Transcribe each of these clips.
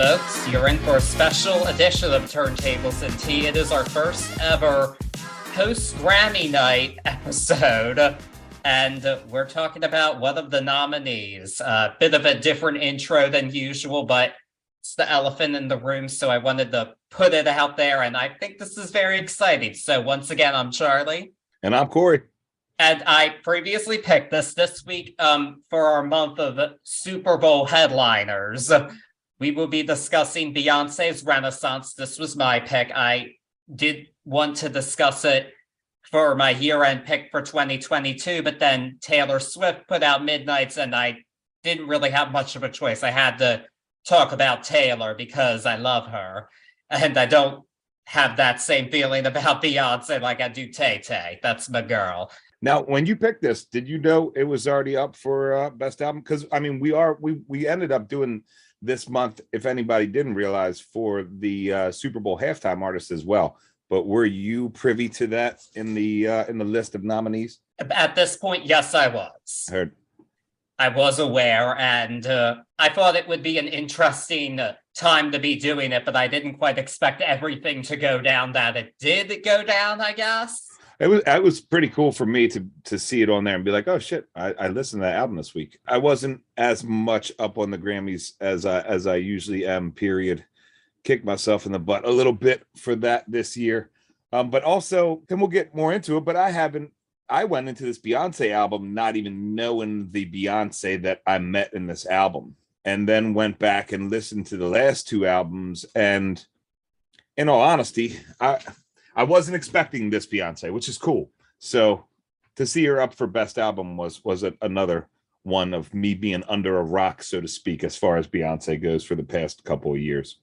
folks. You're in for a special edition of Turntables and Tea. It is our first ever post-Grammy night episode, and we're talking about one of the nominees. A bit of a different intro than usual, but it's the elephant in the room, so I wanted to put it out there, and I think this is very exciting. So once again, I'm Charlie. And I'm Cory. And I previously picked this week for our month of Super Bowl headliners. We will be discussing Beyoncé's Renaissance. This was my pick. I did want to discuss it for my year-end pick for 2022, but then Taylor Swift put out Midnights, and I didn't really have much of a choice. I had to talk about Taylor because I love her, and I don't have that same feeling about Beyonce like I do Tay-Tay. That's my girl. Now, when you picked this, did you know it was already up for Best Album? Because I mean, we ended up doing this month, if anybody didn't realize, for the Super Bowl halftime artist as well. But were you privy to that in the list of nominees? At this point, yes, I was. Heard. I was aware, and I thought it would be an interesting time to be doing it, but I didn't quite expect everything to go down that it did go down, I guess. It was pretty cool for me to see it on there and be like, oh shit, I listened to that album this week. I wasn't as much up on the Grammys as I usually am, period. Kicked myself in the butt a little bit for that this year. But also, and we'll get more into it, but I went into this Beyonce album not even knowing the Beyonce that I met in this album, and then went back and listened to the last two albums. And in all honesty, I wasn't expecting this Beyonce, which is cool. So to see her up for Best Album was another one of me being under a rock, so to speak, as far as Beyonce goes for the past couple of years.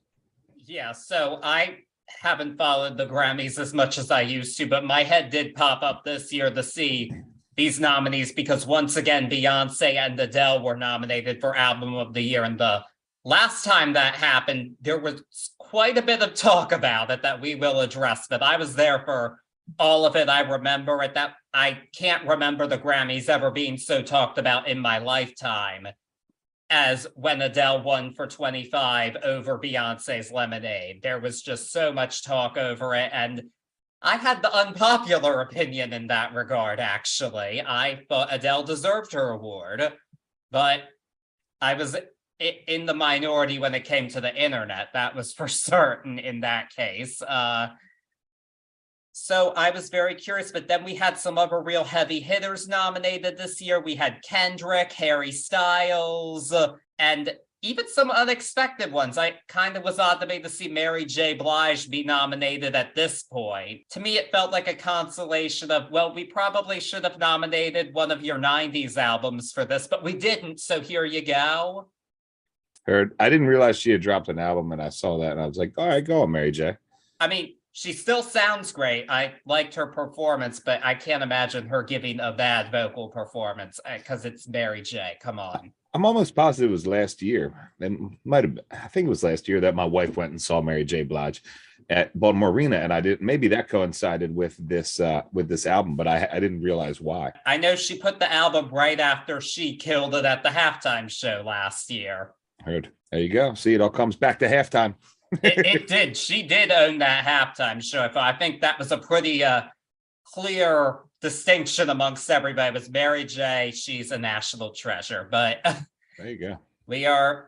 Yeah, so I haven't followed the Grammys as much as I used to, but my head did pop up this year to see these nominees because once again, Beyonce and Adele were nominated for Album of the Year. And the last time that happened, there was quite a bit of talk about it that we will address, but I was there for all of it. I remember it. That I can't remember the Grammys ever being so talked about in my lifetime as when Adele won for 25 over Beyonce's Lemonade. There was just so much talk over it, and I had the unpopular opinion in that regard, actually. I thought Adele deserved her award, but I was in the minority when it came to the internet. That was for certain in that case. So I was very curious, but then we had some other real heavy hitters nominated this year. We had Kendrick, Harry Styles, and even some unexpected ones. I kind of was odd to me to see Mary J. Blige be nominated at this point. To me, it felt like a consolation of, well, we probably should have nominated one of your 90s albums for this, but we didn't, so here you go. Heard. I didn't realize she had dropped an album, and I saw that, and I was like, all right, go on, Mary J. I mean, she still sounds great. I liked her performance, but I can't imagine her giving a bad vocal performance because it's Mary J. Come on. I'm almost positive it was last year. It might have been, I think it was last year that my wife went and saw Mary J. Blige at Baltimore Arena, and I didn't. Maybe that coincided with this album, but I didn't realize why. I know she put the album right after she killed it at the halftime show last year. Heard. There you go. See, it all comes back to halftime. It did. She did own that halftime show. I think that was a pretty clear distinction amongst everybody. It was Mary J. She's a national treasure. But there you go.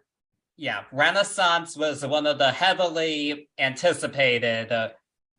Renaissance was one of the heavily anticipated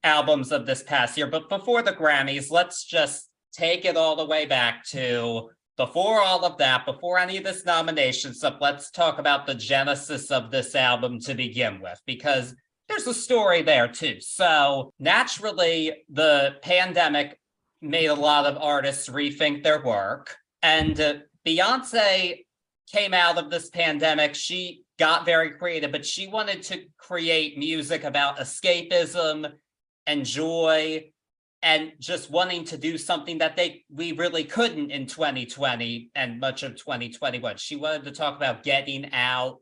albums of this past year. But before the Grammys, let's just take it all the way back to before all of that, before any of this nomination stuff, let's talk about the genesis of this album to begin with, because there's a story there too. So naturally, the pandemic made a lot of artists rethink their work. And Beyonce came out of this pandemic. She got very creative, but she wanted to create music about escapism and joy, and just wanting to do something that we really couldn't in 2020 and much of 2021. She wanted to talk about getting out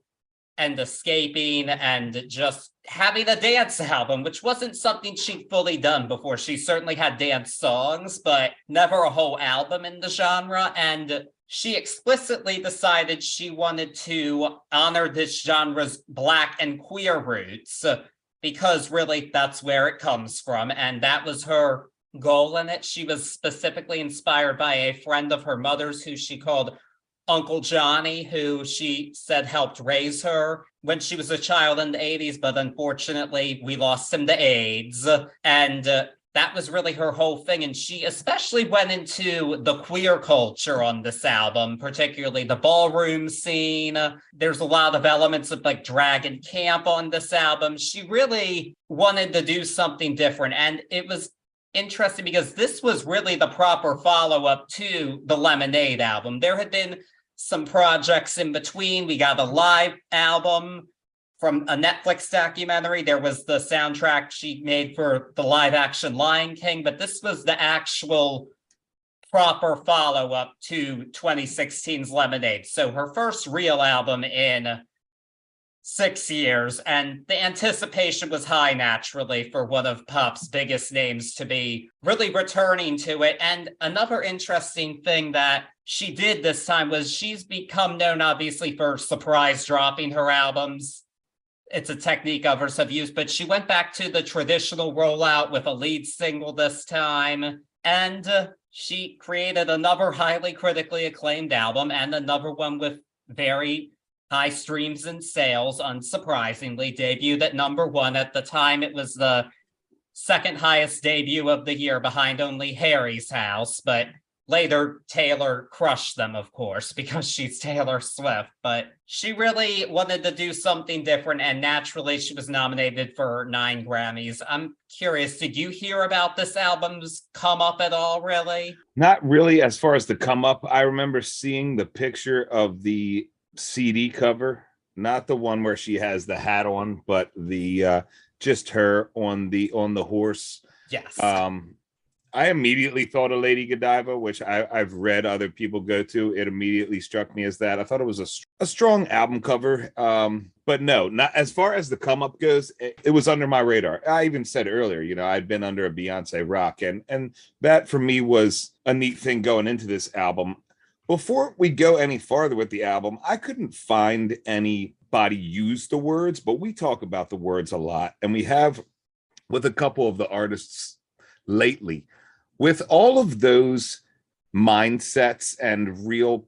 and escaping and just having a dance album, which wasn't something she'd fully done before. She certainly had dance songs, but never a whole album in the genre. And she explicitly decided she wanted to honor this genre's Black and queer roots, because really that's where it comes from. And that was her goal in it. She was specifically inspired by a friend of her mother's who she called Uncle Johnny, who she said helped raise her when she was a child in the 80s, but unfortunately we lost him to AIDS. And that was really her whole thing. And she especially went into the queer culture on this album, particularly the ballroom scene. There's a lot of elements of like drag and camp on this album. She really wanted to do something different. And it was interesting because this was really the proper follow-up to the Lemonade album. There had been some projects in between. We got a live album from a Netflix documentary. There was the soundtrack she made for the live action Lion King, but this was the actual proper follow-up to 2016's Lemonade. So her first real album in 6 years, and the anticipation was high naturally for one of pop's biggest names to be really returning to it. And another interesting thing that she did this time was she's become known obviously for surprise dropping her albums. It's a technique others have used, but she went back to the traditional rollout with a lead single this time, and she created another highly critically acclaimed album and another one with very high streams and sales, unsurprisingly, debuted at #1. At the time, it was the second highest debut of the year behind only Harry's House, but later Taylor crushed them, of course, because she's Taylor Swift. But she really wanted to do something different, and naturally she was nominated for 9 Grammys. I'm curious, did you hear about this album's come up at all, really? Not really as far as the come up. I remember seeing the picture of the CD cover, not the one where she has the hat on, but the just her on the horse. Yes. I immediately thought of Lady Godiva, which I've read other people go to. It immediately struck me as that. I thought it was a strong album cover, but no, not as far as the come up goes. It was under my radar. I even said earlier, I'd been under a Beyonce rock, and that for me was a neat thing going into this album. Before we go any farther with the album, I couldn't find anybody use the words, but we talk about the words a lot, and we have with a couple of the artists lately. With all of those mindsets and real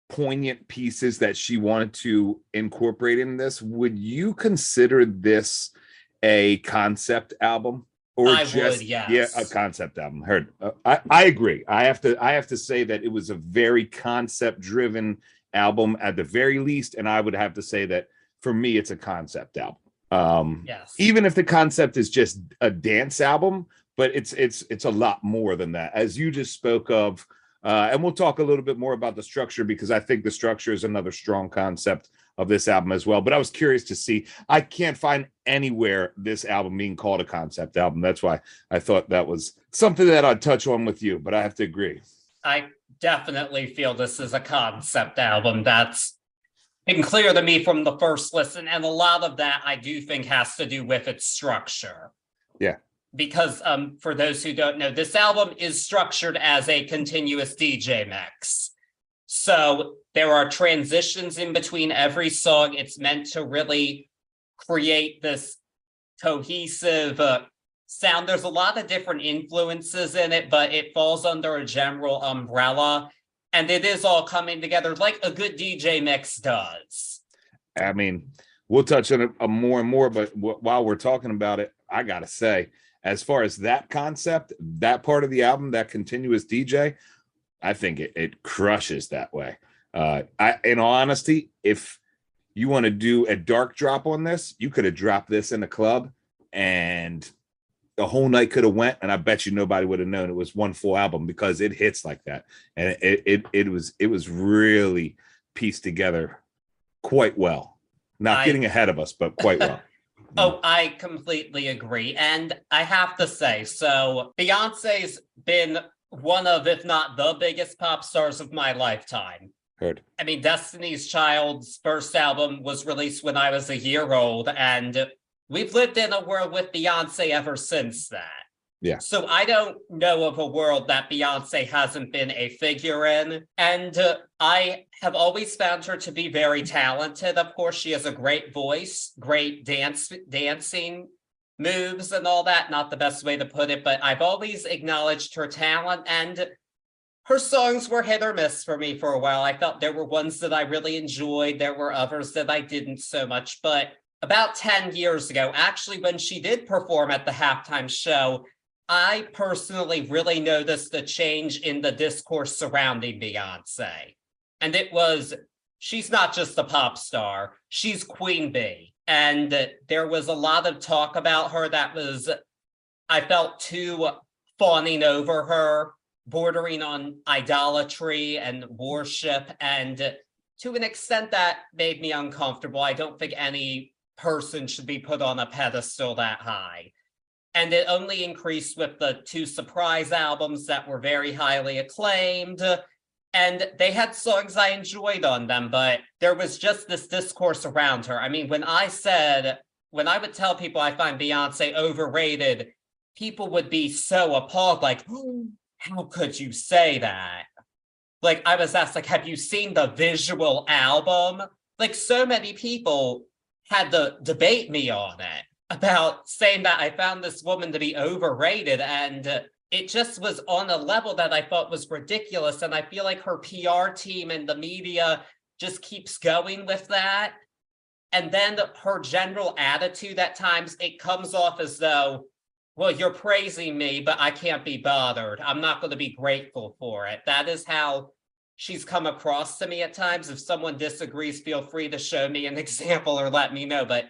poignant pieces that she wanted to incorporate in this, would you consider this a concept album? Or I just, would, yes. Yeah, a concept album. Heard. I agree. I have to say that it was a very concept-driven album at the very least, and I would have to say that for me, it's a concept album. Yes. Even if the concept is just a dance album, but it's a lot more than that, as you just spoke of. And we'll talk a little bit more about the structure, because I think the structure is another strong concept of this album as well. But I was curious to see. I can't find anywhere this album being called a concept album. That's why I thought that was something that I'd touch on with you, but I have to agree. I definitely feel this is a concept album. That's been clear to me from the first listen. And a lot of that I do think has to do with its structure. Yeah. Because for those who don't know, this album is structured as a continuous DJ mix. So there are transitions in between every song. It's meant to really create this cohesive sound. There's a lot of different influences in it, but it falls under a general umbrella. And it is all coming together like a good DJ mix does. I mean, we'll touch on it more and more, but while we're talking about it, I got to say, as far as that concept, that part of the album, that continuous DJ, I think it crushes that way. In all honesty, if you want to do a dark drop on this, you could have dropped this in a club and the whole night could have went, and I bet you nobody would have known it was one full album, because it hits like that. And it was really pieced together quite well. Not getting ahead of us, but quite well. Oh, I completely agree. And I have to say, so Beyonce's been one of, if not the biggest pop stars of my lifetime. Heard. I mean, Destiny's Child's first album was released when I was a year old, and we've lived in a world with Beyonce ever since that. Yeah. So I don't know of a world that Beyonce hasn't been a figure in. And I have always found her to be very talented. Of course, she has a great voice, great dancing moves and all that. Not the best way to put it, but I've always acknowledged her talent, and her songs were hit or miss for me for a while. I felt there were ones that I really enjoyed. There were others that I didn't so much. But about 10 years ago, actually, when she did perform at the halftime show, I personally really noticed a change in the discourse surrounding Beyonce. And it was, she's not just a pop star, she's Queen Bee. And there was a lot of talk about her that was, I felt, too fawning over her, bordering on idolatry and worship. And to an extent that made me uncomfortable. I don't think any person should be put on a pedestal that high. And it only increased with the 2 surprise albums that were very highly acclaimed. And they had songs I enjoyed on them, but there was just this discourse around her. I mean, when I would tell people I find Beyonce overrated, people would be so appalled, like, oh, how could you say that? Like, I was asked, like, have you seen the visual album? Like, so many people had to debate me on it, about saying that I found this woman to be overrated, and it just was on a level that I thought was ridiculous. And I feel like her PR team and the media just keeps going with that. And then her general attitude at times, it comes off as though, well, you're praising me, but I can't be bothered. I'm not going to be grateful for it. That is how she's come across to me at times. If someone disagrees, feel free to show me an example or let me know. But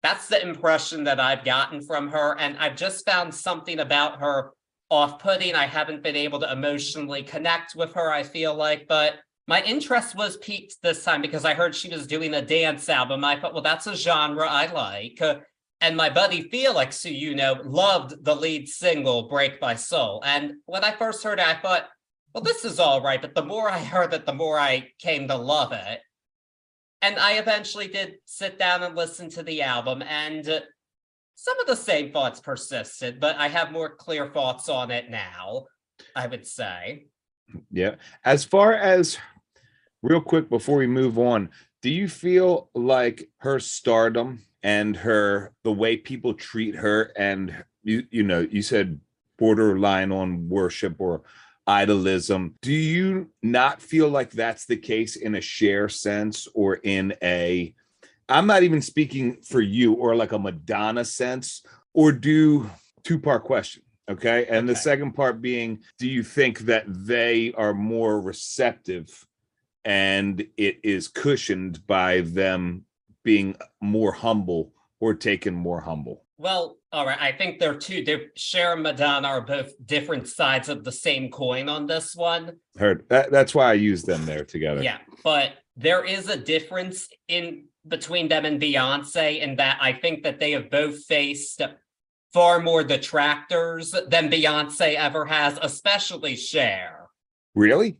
that's the impression that I've gotten from her. And I've just found something about her off-putting. I haven't been able to emotionally connect with her, I feel like. But my interest was piqued this time because I heard she was doing a dance album. I thought, well, that's a genre I like. And my buddy Felix, who you know, loved the lead single, Break My Soul. And when I first heard it, I thought, well, this is all right. But the more I heard it, the more I came to love it. And I eventually did sit down and listen to the album, and some of the same thoughts persisted, but I have more clear thoughts on it now, I would say. Yeah. As far as, real quick before we move on, do you feel like her stardom and the way people treat her, and you said borderline on worship or idolism, do you not feel like that's the case in a Cher sense, or in I'm not even speaking for you, or like a Madonna sense, or two-part question, okay? And the second part being, do you think that they are more receptive and it is cushioned by them being more humble or taken more humble? Well, all right. I think Cher and Madonna are both different sides of the same coin on this one. Heard. That's why I use them there together. Yeah, but there is a difference in between them and Beyonce in that I think that they have both faced far more detractors than Beyonce ever has, especially Cher. Really?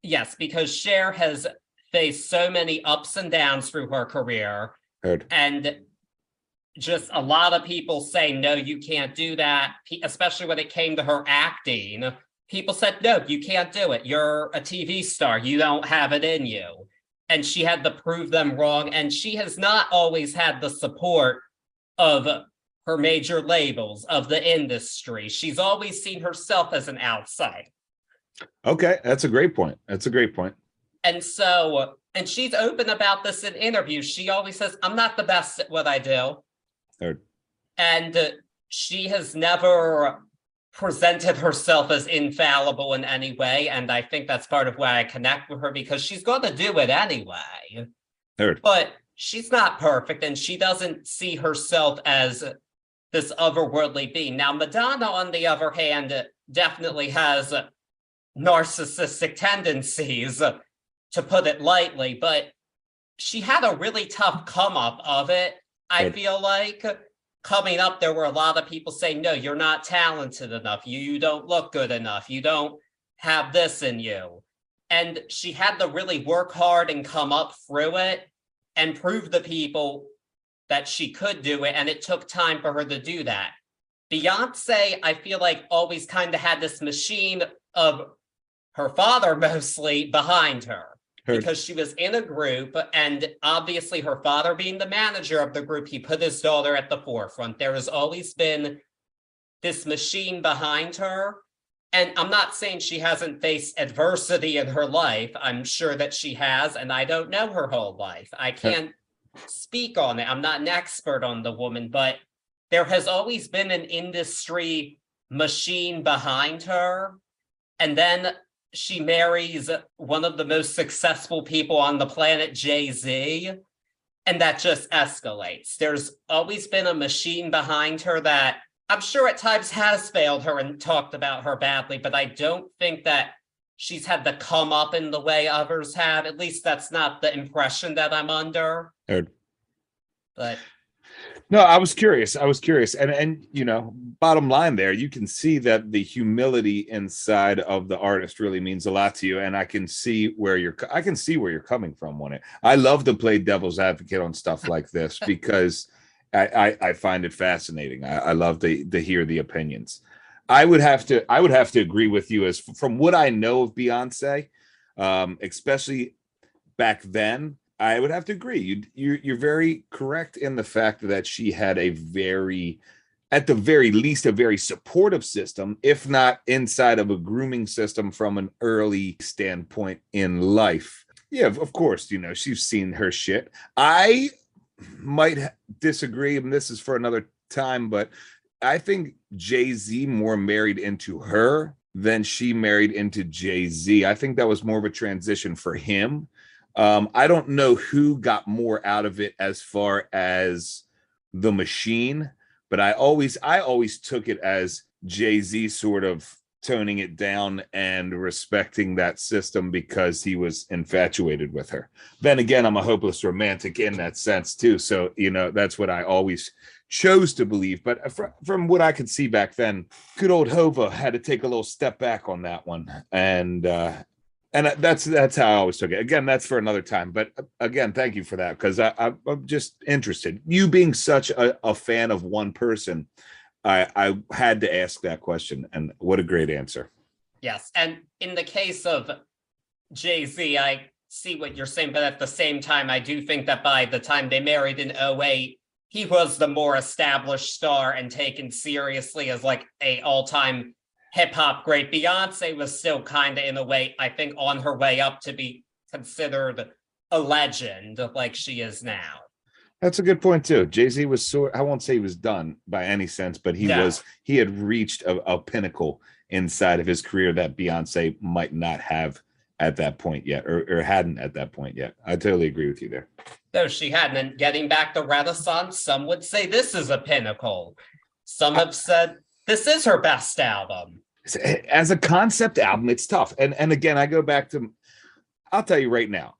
Yes, because Cher has faced so many ups and downs through her career. Heard. And just a lot of people say, no, you can't do that, especially when it came to her acting. People said, no, you can't do it. You're a TV star. You don't have it in you. And she had to prove them wrong. And she has not always had the support of her major labels, of the industry. She's always seen herself as an outsider. Okay, that's a great point. And so, and she's open about this in interviews. She always says, I'm not the best at what I do. Heard. And she has never presented herself as infallible in any way. And I think that's part of why I connect with her, because she's going to do it anyway. Heard. But she's not perfect, and she doesn't see herself as this otherworldly being. Now, Madonna, on the other hand, definitely has narcissistic tendencies, to put it lightly, but she had a really tough come up of it. I feel like coming up, there were a lot of people saying, no, you're not talented enough. You don't look good enough. You don't have this in you. And she had to really work hard and come up through it and prove to people that she could do it. And it took time for her to do that. Beyonce, I feel like, always kind of had this machine of her father mostly behind her. Because she was in a group, and obviously her father being the manager of the group, he put his daughter at the forefront. There has always been this machine behind her. And I'm not saying she hasn't faced adversity in her life. I'm sure that she has, and I don't know her whole life. I can't speak on it. I'm not an expert on the woman, but there has always been an industry machine behind her. And then she marries one of the most successful people on the planet, Jay-Z, and that just escalates. There's always been a machine behind her that I'm sure at times has failed her and talked about her badly, but I don't think that she's had the come up in the way others have. At least that's not the impression that I'm under. Heard. But no, I was curious. And you know, bottom line there, you can see that the humility inside of the artist really means a lot to you. And I can see where you're coming from on it. I love to play devil's advocate on stuff like this because I find it fascinating. I love to hear the opinions. I would have to agree with you, as from what I know of Beyonce, especially back then. I would have to agree. You're very correct in the fact that she had at the very least, a very supportive system, if not inside of a grooming system from an early standpoint in life. Yeah, of course, you know, she's seen her shit. I might disagree, and this is for another time, but I think Jay-Z more married into her than she married into Jay-Z. I think that was more of a transition for him. I don't know who got more out of it as far as the machine, but I always took it as Jay-Z sort of toning it down and respecting that system because he was infatuated with her. Then again, I'm a hopeless romantic in that sense too. So, you know, that's what I always chose to believe. But from what I could see back then, good old Hova had to take a little step back on that one. And that's how I always took it. Again, that's for another time. But again, thank you for that, because I'm just interested. You being such a fan of one person, I had to ask that question, and what a great answer. Yes, and in the case of Jay-Z, I see what you're saying, but at the same time, I do think that by the time they married in 2008, he was the more established star and taken seriously as like a all-time hip-hop great. Beyonce was still kind of, in a way, I think, on her way up to be considered a legend like she is now. That's a good point too. Jay-Z was I won't say he was done by any sense, but he had reached a pinnacle inside of his career that Beyonce might not have at that point yet, or hadn't at that point yet. I totally agree with you there. No, she hadn't. And getting back to Renaissance, some would say this is a pinnacle. Some have said this is her best album. As a concept album, it's tough. And again, I go back to, I'll tell you right now,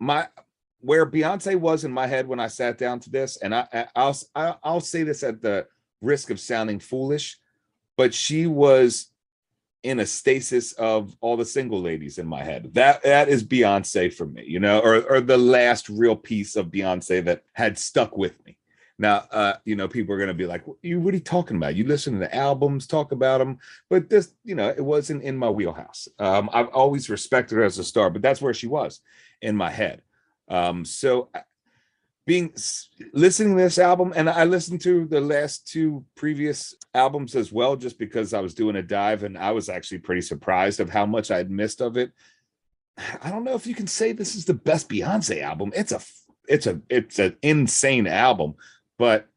where Beyonce was in my head when I sat down to this, and I'll say this at the risk of sounding foolish, but she was in a stasis of all the single ladies in my head. That is Beyonce for me, you know, or the last real piece of Beyonce that had stuck with me. Now, you know, people are going to be like, what are you talking about? You listen to the albums, talk about them. But this, you know, it wasn't in my wheelhouse. I've always respected her as a star, but that's where she was in my head. So listening to this album, and I listened to the last two previous albums as well, just because I was doing a dive, and I was actually pretty surprised of how much I'd missed of it. I don't know if you can say this is the best Beyonce album. It's an insane album, but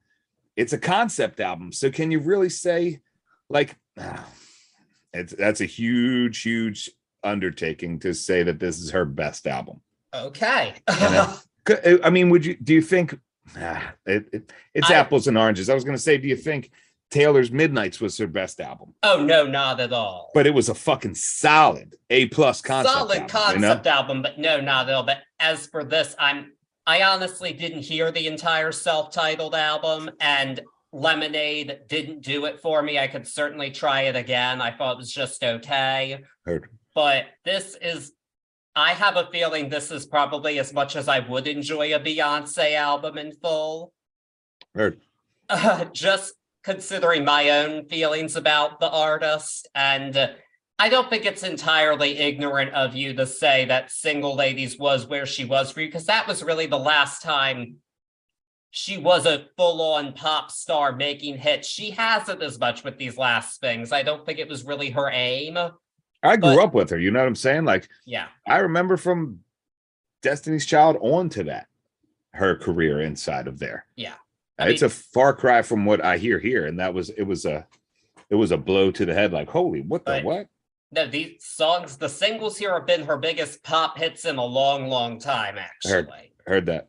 it's a concept album. So can you really say, like, that's a huge undertaking to say that this is her best album? Okay. I mean, do you think it's apples and oranges? I was going to say, do you think Taylor's Midnights was her best album? Oh, no, not at all. But it was a fucking solid A+ concept album, but no, not at all. But as for this, I honestly didn't hear the entire self-titled album, and Lemonade didn't do it for me. I could certainly try it again. I thought it was just okay. Heard. But this is I have a feeling this is probably as much as I would enjoy a Beyonce album in full. Heard. Just considering my own feelings about the artist. And I don't think it's entirely ignorant of you to say that Single Ladies was where she was for you, because that was really the last time she was a full-on pop star making hits. She hasn't as much with these last things. I don't think it was really her aim. I grew up with her, you know what I'm saying? Like, yeah, I remember from Destiny's Child on to that, her career inside of there. Yeah. It's a far cry from what I hear here. And it was a blow to the head, like, holy, what the what? No, these songs, the singles here have been her biggest pop hits in a long, long time, actually. Heard that.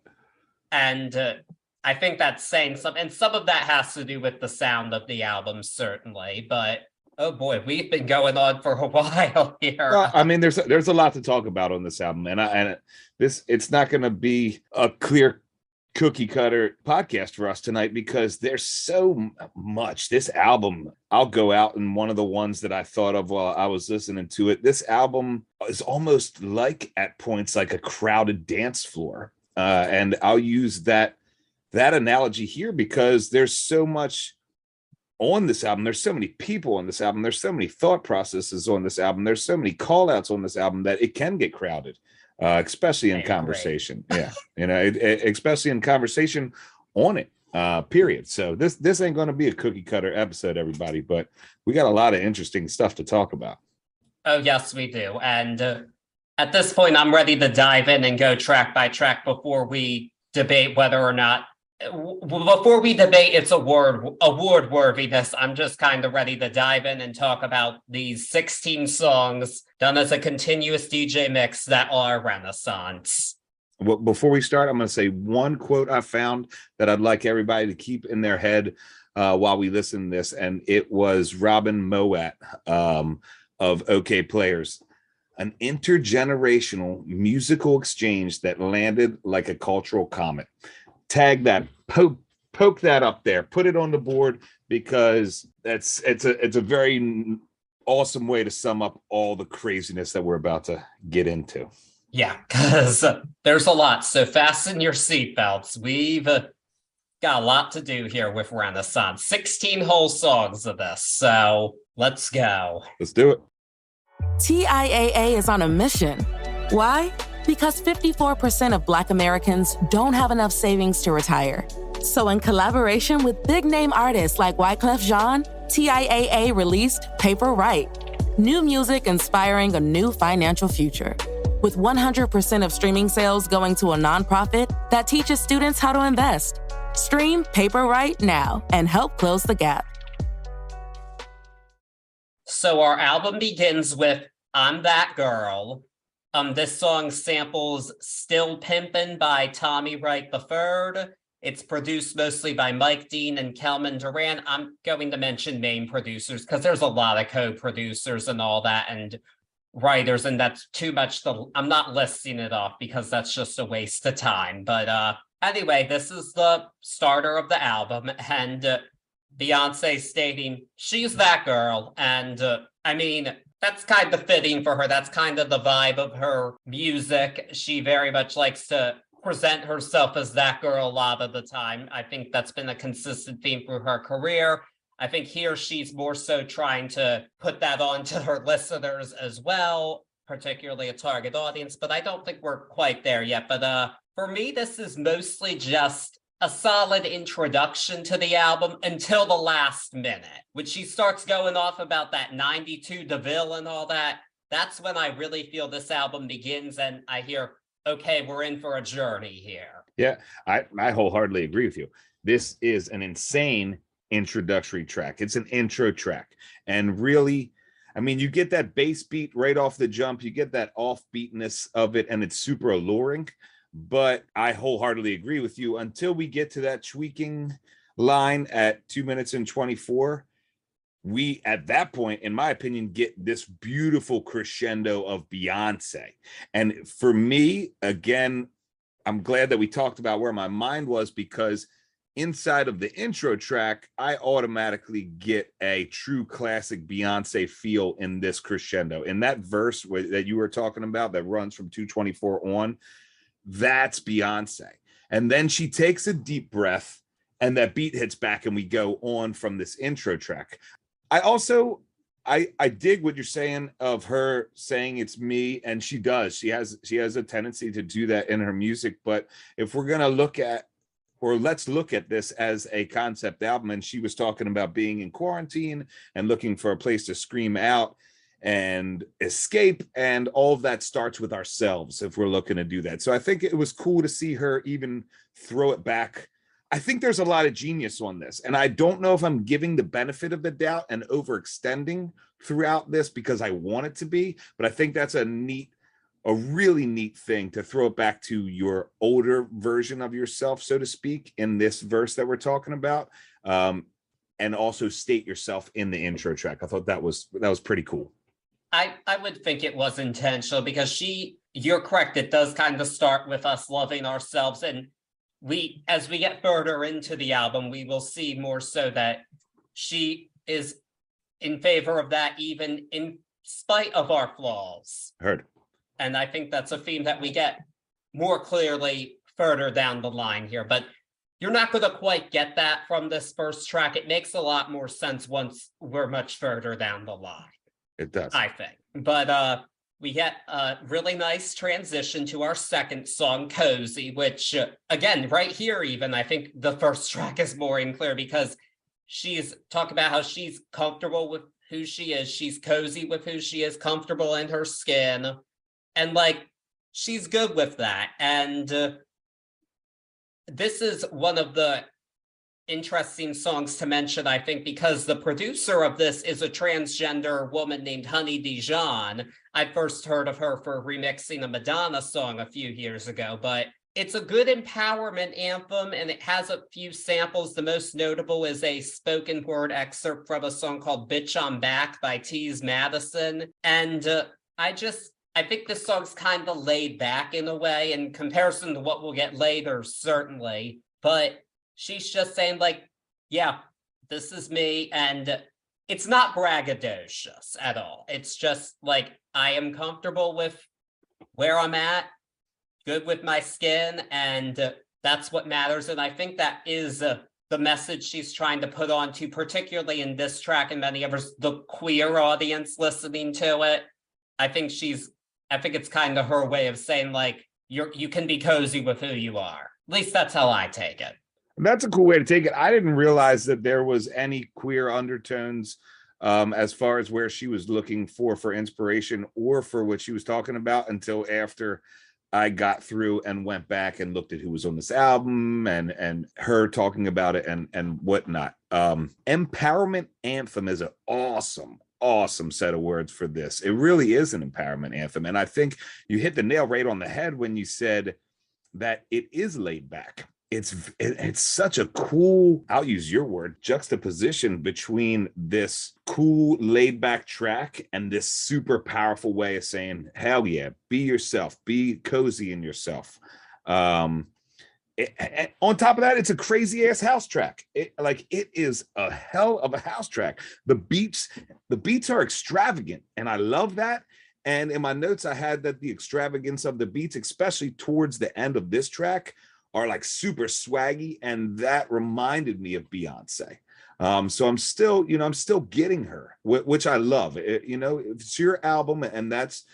And I think that's saying something, and some of that has to do with the sound of the album, certainly. But oh boy, we've been going on for a while here. Well, I mean, there's a lot to talk about on this album, and it's not going to be a clear cookie cutter podcast for us tonight because there's so much. This album, I'll go out, and one of the ones that I thought of while I was listening to it, this album is almost like at points like a crowded dance floor, and I'll use that analogy here because there's so much on this album. There's so many people on this album. There's so many thought processes on this album. There's so many call outs on this album that it can get crowded, especially in conversation. Yeah. Especially in conversation on it, period. So this ain't going to be a cookie cutter episode, everybody, but we got a lot of interesting stuff to talk about. Oh, yes, we do. And at this point, I'm ready to dive in and go track by track before we debate whether or not its award worthiness. I'm just kind of ready to dive in and talk about these 16 songs done as a continuous DJ mix that are Renaissance. Well, before we start, I'm going to say one quote I found that I'd like everybody to keep in their head while we listen to this, and it was Robin Mowat of OK Players. An intergenerational musical exchange that landed like a cultural comet. Tag that, poke that up there, put it on the board, because it's a very awesome way to sum up all the craziness that we're about to get into. Yeah, because there's a lot. So fasten your seatbelts. We've got a lot to do here with Renaissance. 16 whole songs of this. So let's go. Let's do it. TIAA is on a mission. Why? Because 54% of Black Americans don't have enough savings to retire. So in collaboration with big-name artists like Wyclef Jean, TIAA released Paper Right, new music inspiring a new financial future. With 100% of streaming sales going to a nonprofit that teaches students how to invest. Stream Paper Right now and help close the gap. So our album begins with I'm That Girl. This song samples Still Pimpin' by Tommy Wright III. It's produced mostly by Mike Dean and Kelman Duran. I'm going to mention main producers because there's a lot of co-producers and all that and writers, and that's too much. I'm not listing it off because that's just a waste of time. But anyway, this is the starter of the album, and Beyonce stating she's that girl. And I mean, that's kind of fitting for her. That's kind of the vibe of her music. She very much likes to present herself as that girl a lot of the time. I think that's been a consistent theme through her career. I think here she's more so trying to put that on to her listeners as well, particularly a target audience, but I don't think we're quite there yet. But for me, this is mostly just a solid introduction to the album until the last minute. When she starts going off about that 92 DeVille and all that, that's when I really feel this album begins and I hear, okay, we're in for a journey here. Yeah, I wholeheartedly agree with you. This is an insane introductory track. It's an intro track. And really, I mean, you get that bass beat right off the jump. You get that offbeatness of it, and it's super alluring. But I wholeheartedly agree with you. Until we get to that tweaking line at 2 minutes and 24, we, at that point, in my opinion, get this beautiful crescendo of Beyonce. And for me, again, I'm glad that we talked about where my mind was, because inside of the intro track, I automatically get a true classic Beyonce feel in this crescendo. In that verse that you were talking about that runs from 224 on, that's Beyonce. And then she takes a deep breath and that beat hits back and we go on from this intro track. I dig what you're saying of her saying it's me, and she does. She has a tendency to do that in her music. But if we're gonna let's look at this as a concept album, and she was talking about being in quarantine and looking for a place to scream out and escape, and all of that starts with ourselves if we're looking to do that. So I think it was cool to see her even throw it back. I think there's a lot of genius on this, and I don't know if I'm giving the benefit of the doubt and overextending throughout this because I want it to be, but I think that's a really neat thing to throw it back to your older version of yourself, so to speak, in this verse that we're talking about, and also state yourself in the intro track. I thought that was pretty cool. I would think it was intentional because you're correct, it does kind of start with us loving ourselves, and as we get further into the album, we will see more so that she is in favor of that, even in spite of our flaws. Heard. And I think that's a theme that we get more clearly further down the line here. But you're not going to quite get that from this first track. It makes a lot more sense once we're much further down the line. It does, I think. But we get a really nice transition to our second song, Cozy, which, again, right here even, I think the first track is more in clear because she's talking about how she's comfortable with who she is. She's cozy with who she is, comfortable in her skin. And, like, she's good with that. And this is one of the interesting songs to mention, I think, because the producer of this is a transgender woman named Honey Dijon. I first heard of her for remixing a Madonna song a few years ago, but it's a good empowerment anthem, and it has a few samples. The most notable is a spoken word excerpt from a song called Bitch I'm Back by Tease Madison. And I think this song's kind of laid back in a way in comparison to what we'll get later, certainly, but she's just saying, like, yeah, this is me, and it's not braggadocious at all. It's just like, I am comfortable with where I'm at, good with my skin, and that's what matters. And I think that is the message she's trying to put on to, particularly in this track and many others, the queer audience listening to it. I think it's kind of her way of saying, like, you can be cozy with who you are. At least that's how I take it. That's a cool way to take it. I didn't realize that there was any queer undertones as far as where she was looking for inspiration or for what she was talking about until after I got through and went back and looked at who was on this album and her talking about it and whatnot. Empowerment anthem is an awesome set of words for this. It really is an empowerment anthem. And I think you hit the nail right on the head when you said that it is laid back. It's such a cool, I'll use your word, juxtaposition between this cool laid back track and this super powerful way of saying, hell yeah, be yourself, be cozy in yourself. On top of that, it's a crazy ass house track. It is a hell of a house track. The beats are extravagant, and I love that. And in my notes, I had that the extravagance of the beats, especially towards the end of this track, are like super swaggy, and that reminded me of Beyonce. So I'm still getting her, which I love. If it's your album and that's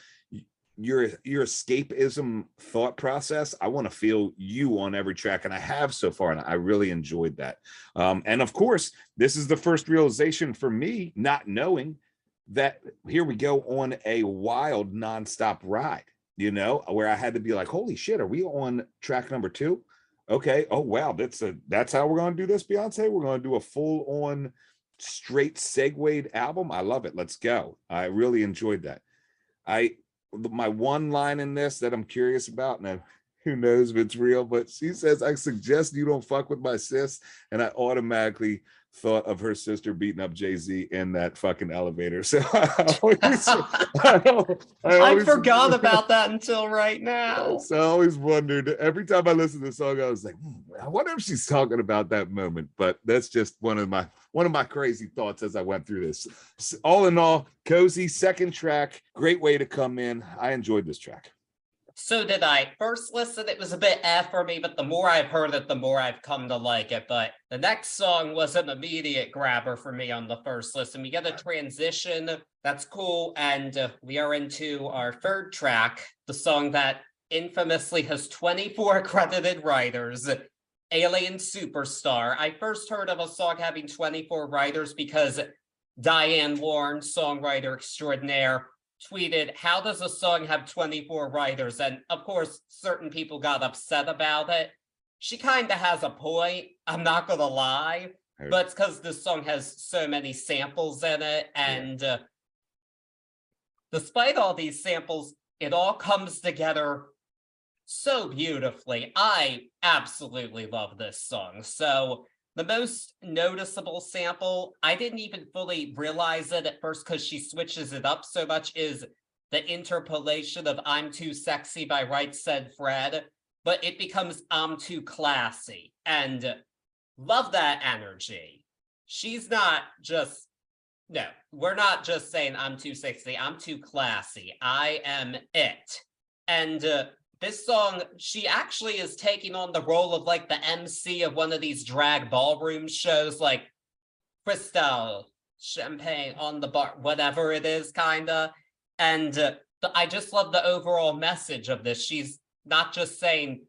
your escapism thought process, I want to feel you on every track, and I have so far, and I really enjoyed that. And of course, this is the first realization for me, not knowing that here we go on a wild nonstop ride, where I had to be like, holy shit, are we on track number 2? Okay. Oh, wow. That's how we're going to do this, Beyonce. We're going to do a full on straight segued album. I love it. Let's go. I really enjoyed that. My one line in this that I'm curious about, and who knows if it's real, but she says, I suggest you don't fuck with my sis. And I automatically thought of her sister beating up Jay-Z in that fucking elevator. So I forgot about that until right now. So I always wondered, every time I listen to the song, I was like, I wonder if she's talking about that moment. But that's just one of my crazy thoughts as I went through this. All in all, cozy second track, great way to come in. I enjoyed this track. So did I. First listen, it was a bit for me, but the more I've heard it, the more I've come to like it. But the next song was an immediate grabber for me on the first listen. We get a transition. That's cool. And we are into our third track, the song that infamously has 24 credited writers, Alien Superstar. I first heard of a song having 24 writers because Diane Warren, songwriter extraordinaire, tweeted, how does a song have 24 writers? And of course, certain people got upset about it. She kind of has a point, I'm not gonna lie, but it's because this song has so many samples in it. And despite all these samples, it all comes together so beautifully. I absolutely love this song. So the most noticeable sample, I didn't even fully realize it at first because she switches it up so much, is the interpolation of I'm Too Sexy by Right Said Fred, but it becomes I'm Too Classy. And love that energy. She's not just, no, we're not just saying I'm too sexy, I'm too classy. I am it. And this song, she actually is taking on the role of like the MC of one of these drag ballroom shows, like Crystal, Champagne on the bar, whatever it is, kinda. And I just love the overall message of this. She's not just saying,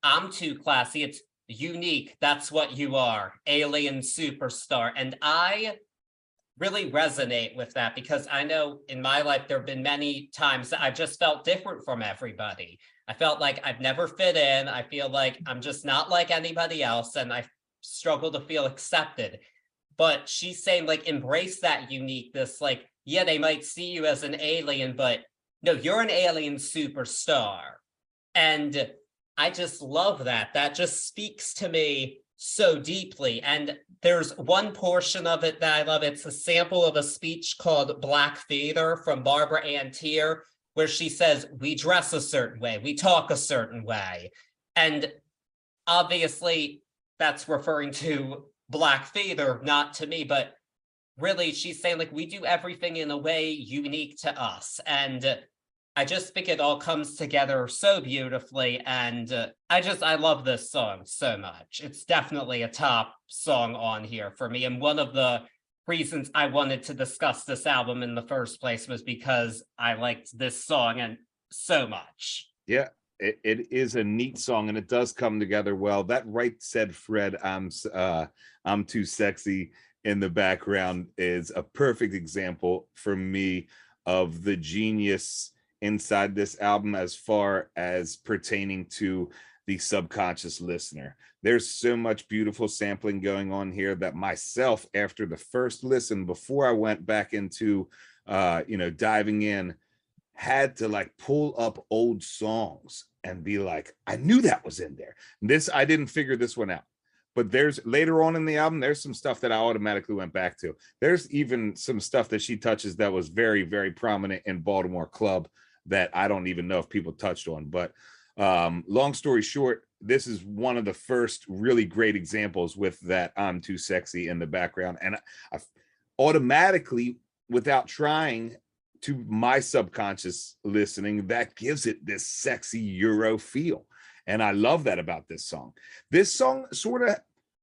I'm too classy, it's unique, that's what you are, alien superstar. And I really resonate with that because I know in my life there have been many times that I've just felt different from everybody. I felt like I've never fit in. I feel like I'm just not like anybody else, and I struggle to feel accepted. But she's saying, like, embrace that uniqueness. Like, yeah, they might see you as an alien, but no, you're an alien superstar. And I just love that. That just speaks to me so deeply. And there's one portion of it that I love. It's a sample of a speech called Black Theater from Barbara Ann Teer, where she says, we dress a certain way, we talk a certain way. And obviously that's referring to Black Theater, not to me, but really she's saying, like, we do everything in a way unique to us. And I just think it all comes together so beautifully. And I love this song so much. It's definitely a top song on here for me. And one of the reasons I wanted to discuss this album in the first place was because I liked this song and so much. Yeah, it is a neat song and it does come together well. That Right Said Fred, I'm Too Sexy in the background is a perfect example for me of the genius inside this album as far as pertaining to the subconscious listener. There's so much beautiful sampling going on here that myself, after the first listen, before I went back into diving in, had to like pull up old songs and be like, I knew that was in there. I didn't figure this one out. But there's later on in the album, there's some stuff that I automatically went back to. There's even some stuff that she touches that was very, very prominent in Baltimore Club that I don't even know if people touched on. But long story short, this is one of the first really great examples with that I'm Too Sexy in the background. And I automatically, without trying, to my subconscious listening, that gives it this sexy Euro feel. And I love that about this song. This song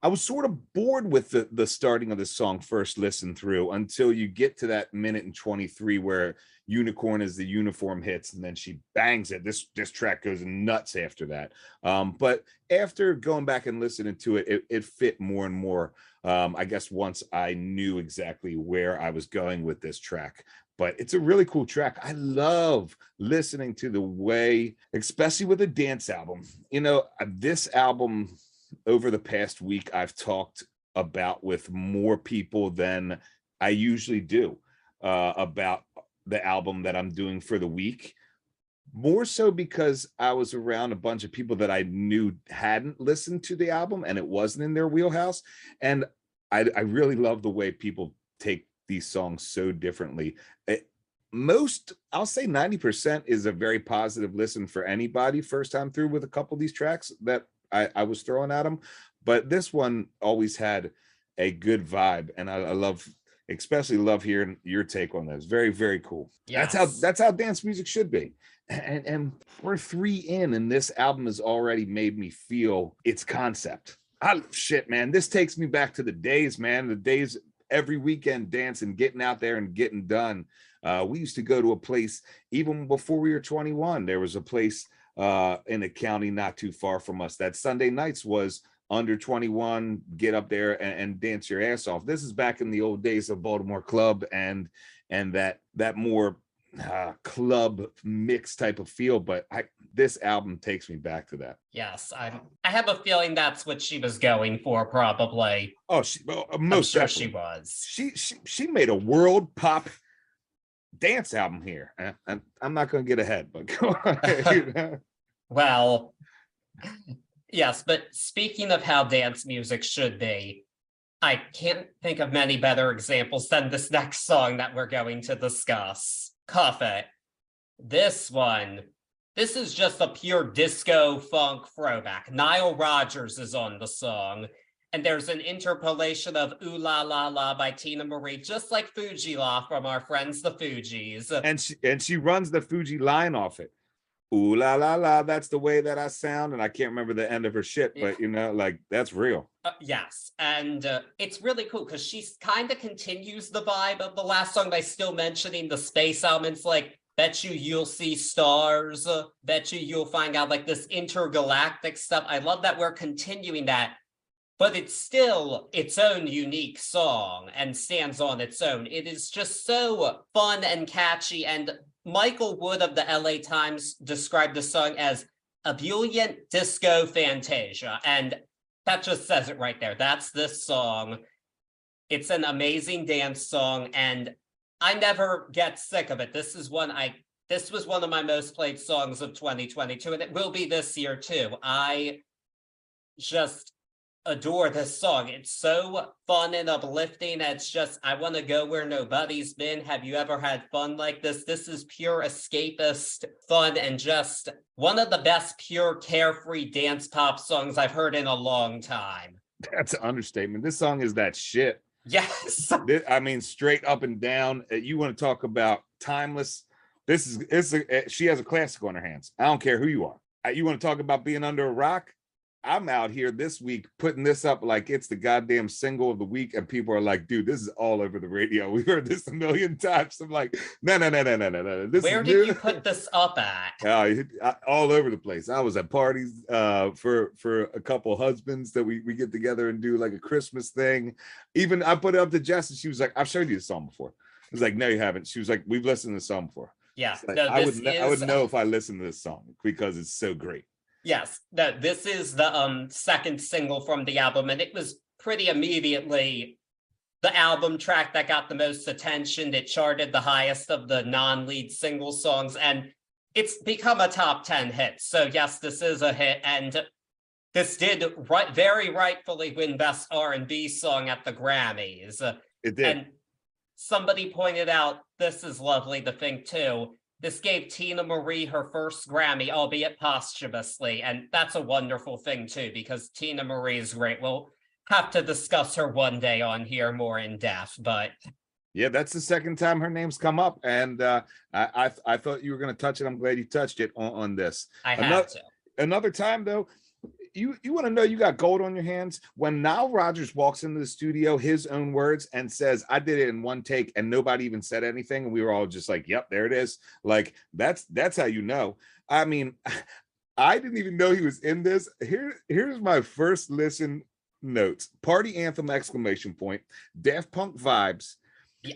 I was sort of bored with the starting of the song first listen through until you get to that minute and 23 where Unicorn is the uniform hits and then she bangs it. This track goes nuts after that. But after going back and listening to it, it fit more and more. I guess once I knew exactly where I was going with this track. But it's a really cool track. I love listening to the way, especially with a dance album. You know, this album over the past week, I've talked about with more people than I usually do about the album that I'm doing for the week. More so because I was around a bunch of people that I knew hadn't listened to the album and it wasn't in their wheelhouse. And I really love the way people take these songs so differently. I'll say 90% is a very positive listen for anybody first time through with a couple of these tracks that I was throwing at them. But this one always had a good vibe, and I especially love hearing your take on this. Very, very cool. Yes. That's how dance music should be. And we're 3 in, and this album has already made me feel its concept. Shit, man, this takes me back to the days, man. The days every weekend dancing, getting out there and getting done. We used to go to a place even before we were 21. There was a place in a county not too far from us that Sunday nights was under 21, get up there and dance your ass off. This is back in the old days of Baltimore Club and that more club mix type of feel. But this album takes me back to that. Yes, I have a feeling that's what she was going for, probably. Oh, most sure definitely. she was. She made a world pop dance album here. And I'm not going to get ahead, but go on. Well, yes, but speaking of how dance music should be, I can't think of many better examples than this next song that we're going to discuss. Cuff It. This is just a pure disco funk throwback. Nile Rodgers is on the song, and there's an interpolation of Ooh La La La by Tina Marie, just like Fuji La from our friends the Fugees. And she runs the Fuji line off it. Ooh la la la, that's the way that I sound. And I can't remember the end of her shit, but like that's real. Yes, and it's really cool because she kind of continues the vibe of the last song by still mentioning the space elements, like bet you'll see stars, bet you'll find out, like this intergalactic stuff. I love that we're continuing that, but it's still its own unique song and stands on its own. It is just so fun and catchy, and Michael Wood of the LA Times described the song as ebullient disco fantasia, and that just says it right there. That's this song. It's an amazing dance song, and I never get sick of it. This was one of my most played songs of 2022, and it will be this year too. I just adore this song. It's so fun and uplifting. It's just, I want to go where nobody's been. Have you ever had fun like this? This is pure escapist fun and just one of the best pure carefree dance pop songs I've heard in a long time. That's an understatement. This song is that shit. Yes. I mean, straight up and down. You want to talk about timeless? She has a classic on her hands. I don't care who you are. You want to talk about being under a rock? I'm out here this week putting this up like it's the goddamn single of the week, and people are like, dude, this is all over the radio. We heard this a million times. I'm like, no. Where did you put this up at? All over the place. I was at parties for a couple of husbands that we get together and do like a Christmas thing. Even I put it up to Jess, and she was like, I've showed you this song before. I was like, no, you haven't. She was like, we've listened to this song before. Yeah, like, I would know if I listened to this song because it's so great. Yes, this is the second single from the album, and it was pretty immediately the album track that got the most attention. It charted the highest of the non-lead single songs, and it's become a top 10 hit. So yes, this is a hit, and this did very rightfully win Best R&B Song at the Grammys. It did. And somebody pointed out, this is lovely to think too, this gave Tina Marie her first Grammy, albeit posthumously, and that's a wonderful thing too, because Tina Marie is great. We'll have to discuss her one day on here more in depth, but yeah, that's the second time her name's come up, and I thought you were going to touch it. I'm glad you touched it on this. I have to. Another time though, you want to know you got gold on your hands when Nile Rodgers walks into the studio, his own words, and says, I did it in one take, and nobody even said anything, and we were all just like, yep, there it is. Like that's how you know. I mean, I didn't even know he was in this. Here's my first listen notes. Party anthem, ! Daft Punk vibes. Yeah.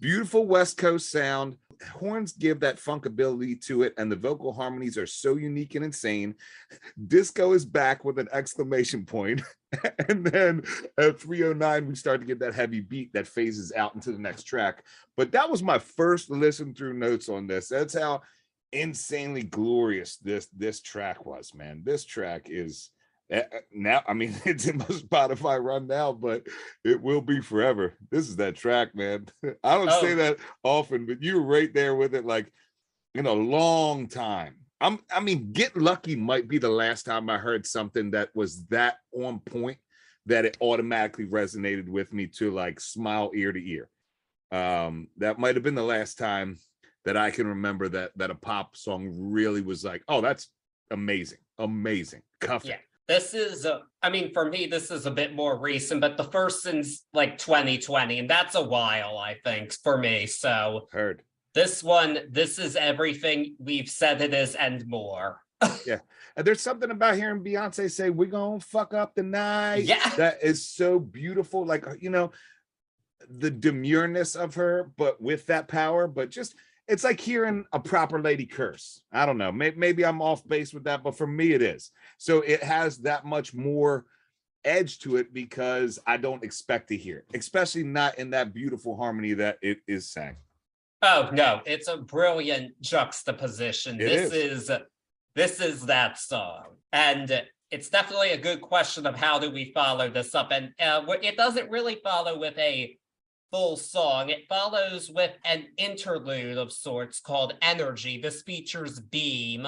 Beautiful West Coast sound. Horns give that funkability to it, and the vocal harmonies are so unique and insane. Disco is back with an ! And then at 3:09 we start to get that heavy beat that phases out into the next track. But that was my first listen through notes on this. That's how insanely glorious this track was, man. This track is Now, I mean, it's in my Spotify run now, but it will be forever. This is that track, man. I don't say that often, but you're right there with it, like in a long time. I mean, Get Lucky might be the last time I heard something that was that on point that it automatically resonated with me to like smile ear to ear. That might have been the last time that I can remember that a pop song really was like, oh, that's amazing, cuff it. Yeah. This is, I mean, for me, this is a bit more recent, but the first since like 2020, and that's a while, I think, for me. So Heard. This is everything we've said it is and more. Yeah. And there's something about hearing Beyonce say, we're going to fuck up the night. Yeah. That is so beautiful. Like, you know, the demureness of her, but with that power, but just, it's like hearing a proper lady curse. I don't know. Maybe I'm off base with that, but for me, it is. So it has that much more edge to it because I don't expect to hear it, especially not in that beautiful harmony that it is sang. Oh, no, it's a brilliant juxtaposition. This is that song. And it's definitely a good question of how do we follow this up. And it doesn't really follow with a full song. It follows with an interlude of sorts called Energy. This features Beam.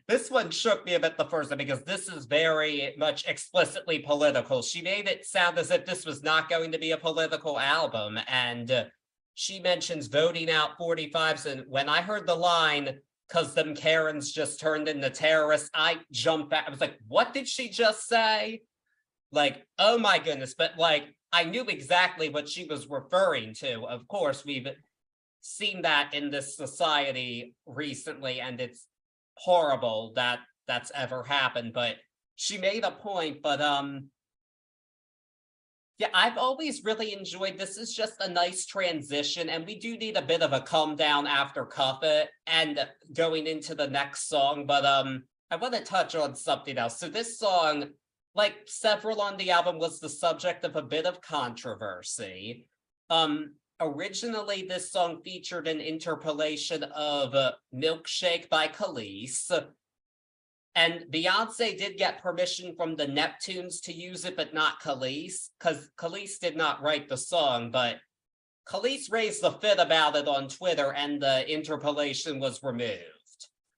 This one shook me a bit the first time because this is very much explicitly political. She made it sound as if this was not going to be a political album, and she mentions voting out 45s, and when I heard the line, "'cause them Karens just turned into terrorists," I jumped back. I was like, what did she just say? Like, oh my goodness. But like, I knew exactly what she was referring to. Of course, we've seen that in this society recently, and it's horrible that that's ever happened. But she made a point. But yeah, I've always really enjoyed this. Is just a nice transition, and we do need a bit of a calm down after Cuff It and going into the next song. But I want to touch on something else. So this song, like several on the album, was the subject of a bit of controversy. Originally, this song featured an interpolation of Milkshake by Khalees. And Beyonce did get permission from the Neptunes to use it, but not Khalees, because Khalees did not write the song. But Khalees raised a fit about it on Twitter, and the interpolation was removed.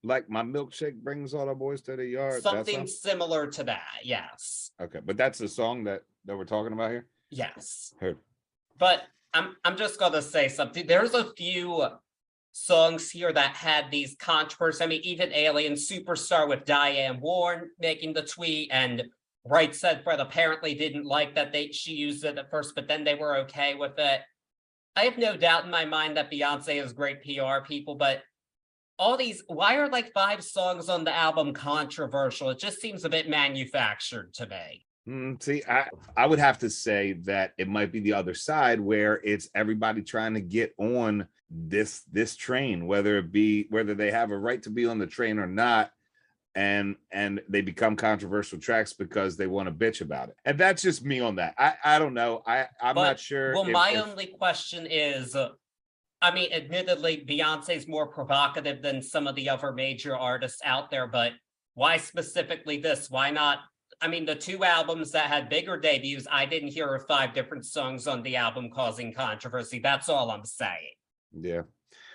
Like my milkshake brings all the boys to the yard. Something similar to that, yes. Okay, but that's the song that we're talking about here? Yes. Heard. But I'm just gonna say something. There's a few songs here that had these controversies. I mean, even Alien Superstar with Diane Warren making the tweet, and Right Said Fred apparently didn't like that she used it at first, but then they were okay with it. I have no doubt in my mind that Beyonce has great PR people, but all these, why are like 5 songs on the album controversial? It just seems a bit manufactured to me. See, I would have to say that it might be the other side, where it's everybody trying to get on this train, whether they have a right to be on the train or not, and they become controversial tracks because they want to bitch about it. And that's just me on that. I don't know. I'm not sure. Well, my only question is, I mean, admittedly, Beyonce's more provocative than some of the other major artists out there, but why specifically this? Why not? I mean, the 2 albums that had bigger debuts, I didn't hear 5 different songs on the album causing controversy. That's all I'm saying. Yeah.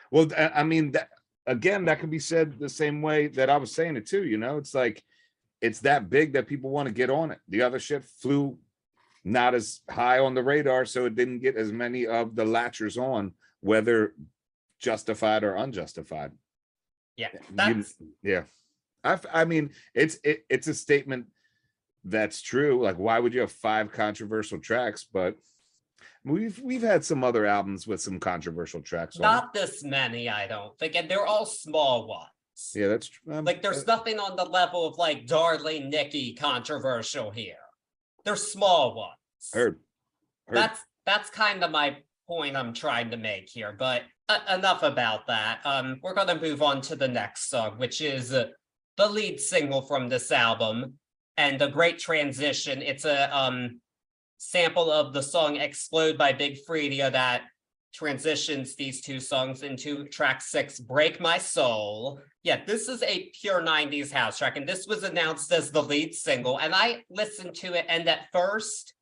Well, I mean, that can be said the same way that I was saying it too. You know, it's like, it's that big that people want to get on it. The other shit flew not as high on the radar, so it didn't get as many of the latchers on, whether justified or unjustified. Yeah. I mean, it's a statement that's true. Like, why would you have 5 controversial tracks? But we've had some other albums with some controversial tracks. Not this many, I don't think, and they're all small ones. Yeah, that's true. Like, there's nothing on the level of like Darling Nikki controversial here. They're small ones. Heard. That's kind of my point I'm trying to make here. But enough about that. We're gonna move on to the next song, which is the lead single from this album. And a great transition. It's a sample of the song Explode by Big Freedia that transitions these two songs into track 6, Break My Soul. Yeah, this is a pure 90s house track, and this was announced as the lead single, and I listened to it, and at first,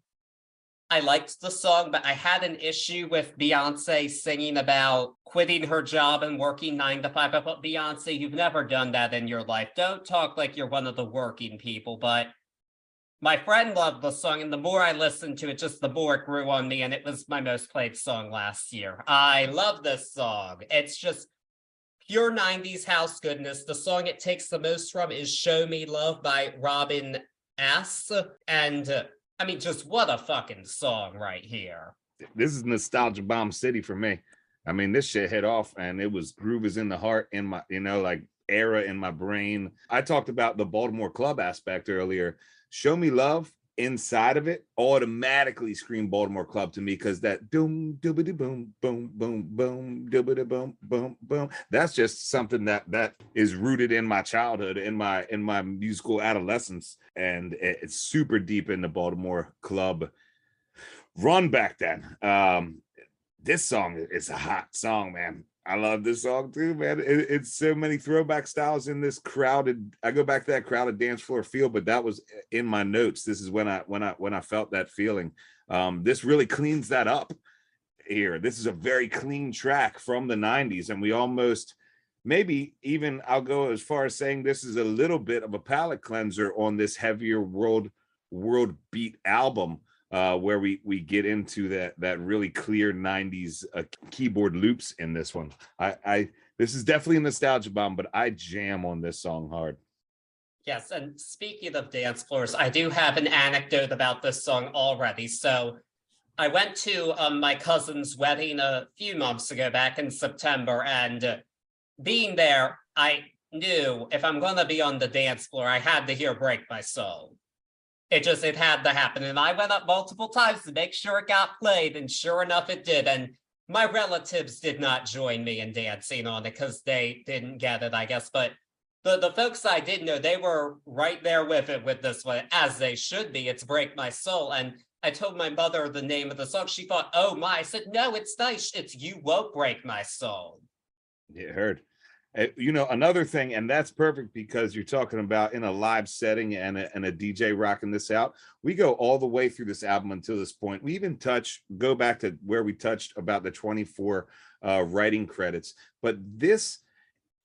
I liked the song, but I had an issue with Beyonce singing about quitting her job and working 9 to 5. I thought, Beyonce, you've never done that in your life. Don't talk like you're one of the working people. But my friend loved the song, and the more I listened to it, just the more it grew on me, and it was my most played song last year. I love this song. It's just pure 90s house goodness. The song it takes the most from is Show Me Love by Robin S. And I mean, just what a fucking song right here. This is nostalgia bomb city for me. I mean, this shit hit off, and it was Groove is in the Heart in my, like era in my brain. I talked about the Baltimore club aspect earlier. Show Me Love, inside of it, automatically screamed Baltimore club to me, because that boom, doobity boom, boom, boom, boom, doobity boom, boom, boom. That's just something that is rooted in my childhood, in my musical adolescence, and it's super deep in the Baltimore club run back then. This song is a hot song, man. I love this song too, man. It's so many throwback styles in this crowded. I go back to that crowded dance floor feel, but that was in my notes. This is when I felt that feeling. This really cleans that up here. This is a very clean track from the 90s, and we almost, maybe even, I'll go as far as saying this is a little bit of a palate cleanser on this heavier world beat album. Where we get into that really clear 90s keyboard loops in this one. This is definitely a nostalgia bomb, but I jam on this song hard. Yes, and speaking of dance floors, I do have an anecdote about this song already. So I went to my cousin's wedding a few months ago, back in September, and being there, I knew if I'm going to be on the dance floor, I had to hear Break My Soul. It had to happen. And I went up multiple times to make sure it got played. And sure enough, it did. And my relatives did not join me in dancing on it because they didn't get it, I guess. But the folks I did know, they were right there with it with this one, as they should be. It's Break My Soul. And I told my mother the name of the song. She thought, oh my. I said, no, it's nice. It's You Won't Break My Soul. You heard. Another thing, and that's perfect because you're talking about in a live setting and a DJ rocking this out. We go all the way through this album until this point. We even go back to where we touched about the 24 writing credits. But this,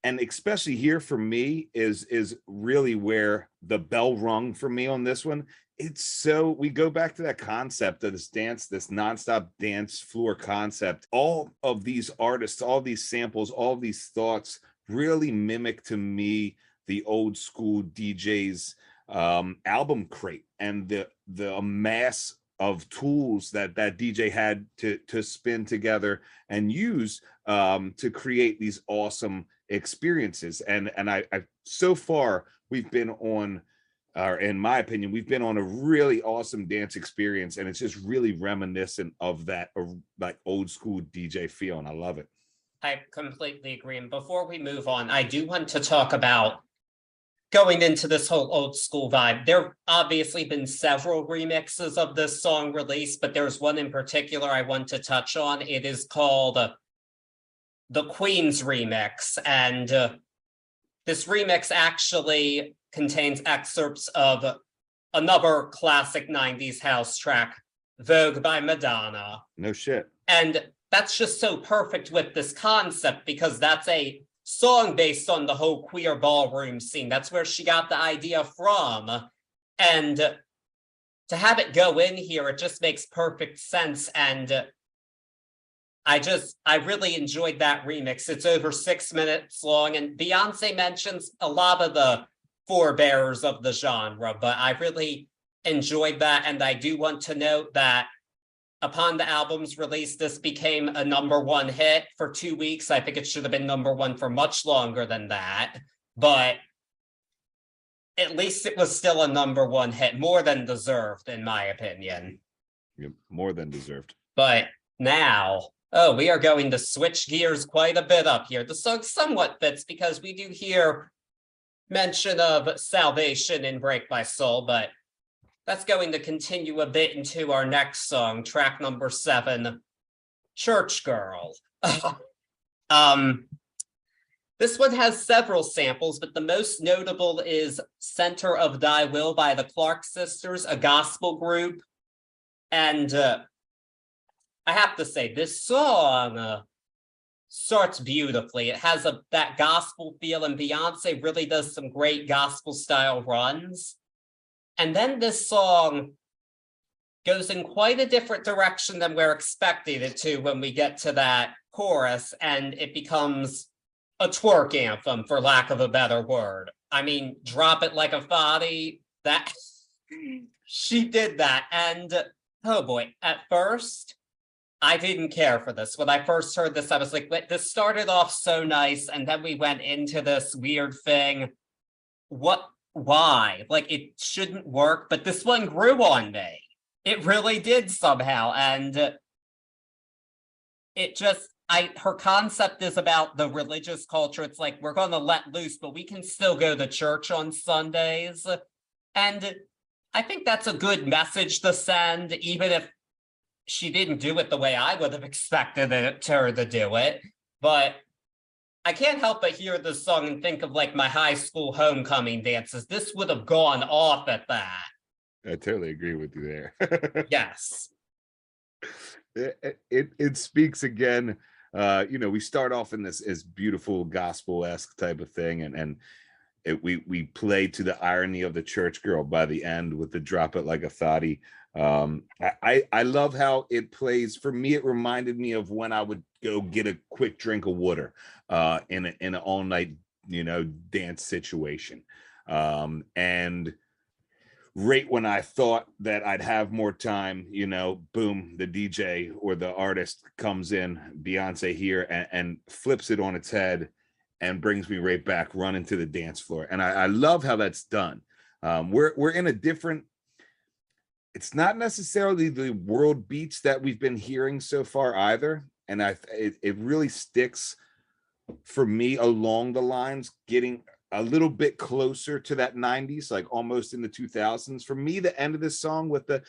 and especially here for me, is really where the bell rung for me on this one. We go back to that concept of this nonstop dance floor concept. All of these artists, all these samples, all these thoughts really mimic to me the old school DJ's album crate and the mass of tools that DJ had to spin together and use to create these awesome experiences. And I so far we've been on, or in my opinion, we've been on a really awesome dance experience, and it's just really reminiscent of that like old school DJ feel, and I love it. I completely agree. And before we move on, I do want to talk about going into this whole old school vibe. There have obviously been several remixes of this song released, but there's one in particular I want to touch on. It is called the Queen's Remix. And this remix actually contains excerpts of another classic 90s house track, Vogue by Madonna. No shit. And that's just so perfect with this concept because that's a song based on the whole queer ballroom scene. That's where she got the idea from. And to have it go in here, it just makes perfect sense. And I really enjoyed that remix. It's over 6 minutes long, and Beyonce mentions a lot of the forebearers of the genre, but I really enjoyed that. And I do want to note that upon the album's release, this became a #1 hit for 2 weeks. I think it should have been #1 for much longer than that, but at least it was still a #1 hit, more than deserved, in my opinion. Yep, more than deserved. But now, we are going to switch gears quite a bit up here. The song somewhat fits because we do hear mention of salvation in Break My Soul, but that's going to continue a bit into our next song, track #7, Church Girl. This one has several samples, but the most notable is Center of Thy Will by the Clark Sisters, a gospel group. And I have to say, this song starts beautifully. It has that gospel feel, and Beyonce really does some great gospel style runs. And then this song goes in quite a different direction than we're expecting it to when we get to that chorus, and it becomes a twerk anthem, for lack of a better word. I mean, drop it like a thotty. That she did that, and oh boy, at first I didn't care for this. When I first heard this, I was like, this started off so nice, and then we went into this weird thing. Why? Like, it shouldn't work, but this one grew on me. It really did somehow, and it just, her concept is about the religious culture. It's like, we're going to let loose, but we can still go to church on Sundays. And I think that's a good message to send, even if she didn't do it the way I would have expected her to do it. But I can't help but hear this song and think of like my high school homecoming dances. This would have gone off at that. I totally agree with you there. Yes. It speaks again. We start off in this as beautiful gospel-esque type of thing, and we play to the irony of the church girl by the end with the drop it like a thotty. I love how it plays. For me, it reminded me of when I would go get a quick drink of water in an all-night dance situation, and right when I thought that I'd have more time, boom, the DJ or the artist comes in, Beyonce here, and flips it on its head and brings me right back running to the dance floor. And I love how that's done. We're in a different, it's not necessarily the world beats that we've been hearing so far either. And it really sticks for me along the lines, getting a little bit closer to that 90s, like almost in the 2000s. For me, the end of this song with the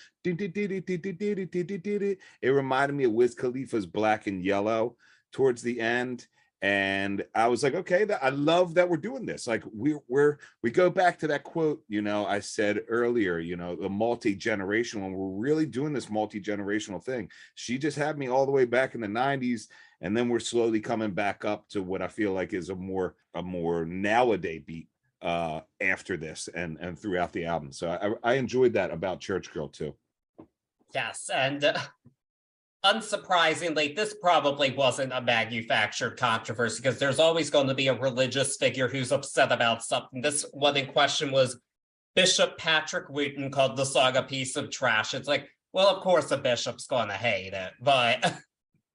it reminded me of Wiz Khalifa's Black and Yellow towards the end. And I was like, okay, I love that we're doing this. Like we go back to that quote, I said earlier, the multi-generational, we're really doing this multi-generational thing. She just had me all the way back in the 90s. And then we're slowly coming back up to what I feel like is a more nowadays beat after this and throughout the album. So I enjoyed that about Church Girl too. Yes, and unsurprisingly, this probably wasn't a manufactured controversy, because there's always going to be a religious figure who's upset about something. This one in question was Bishop Patrick Wooten, called the song a piece of trash. It's like, well, of course a bishop's going to hate it, but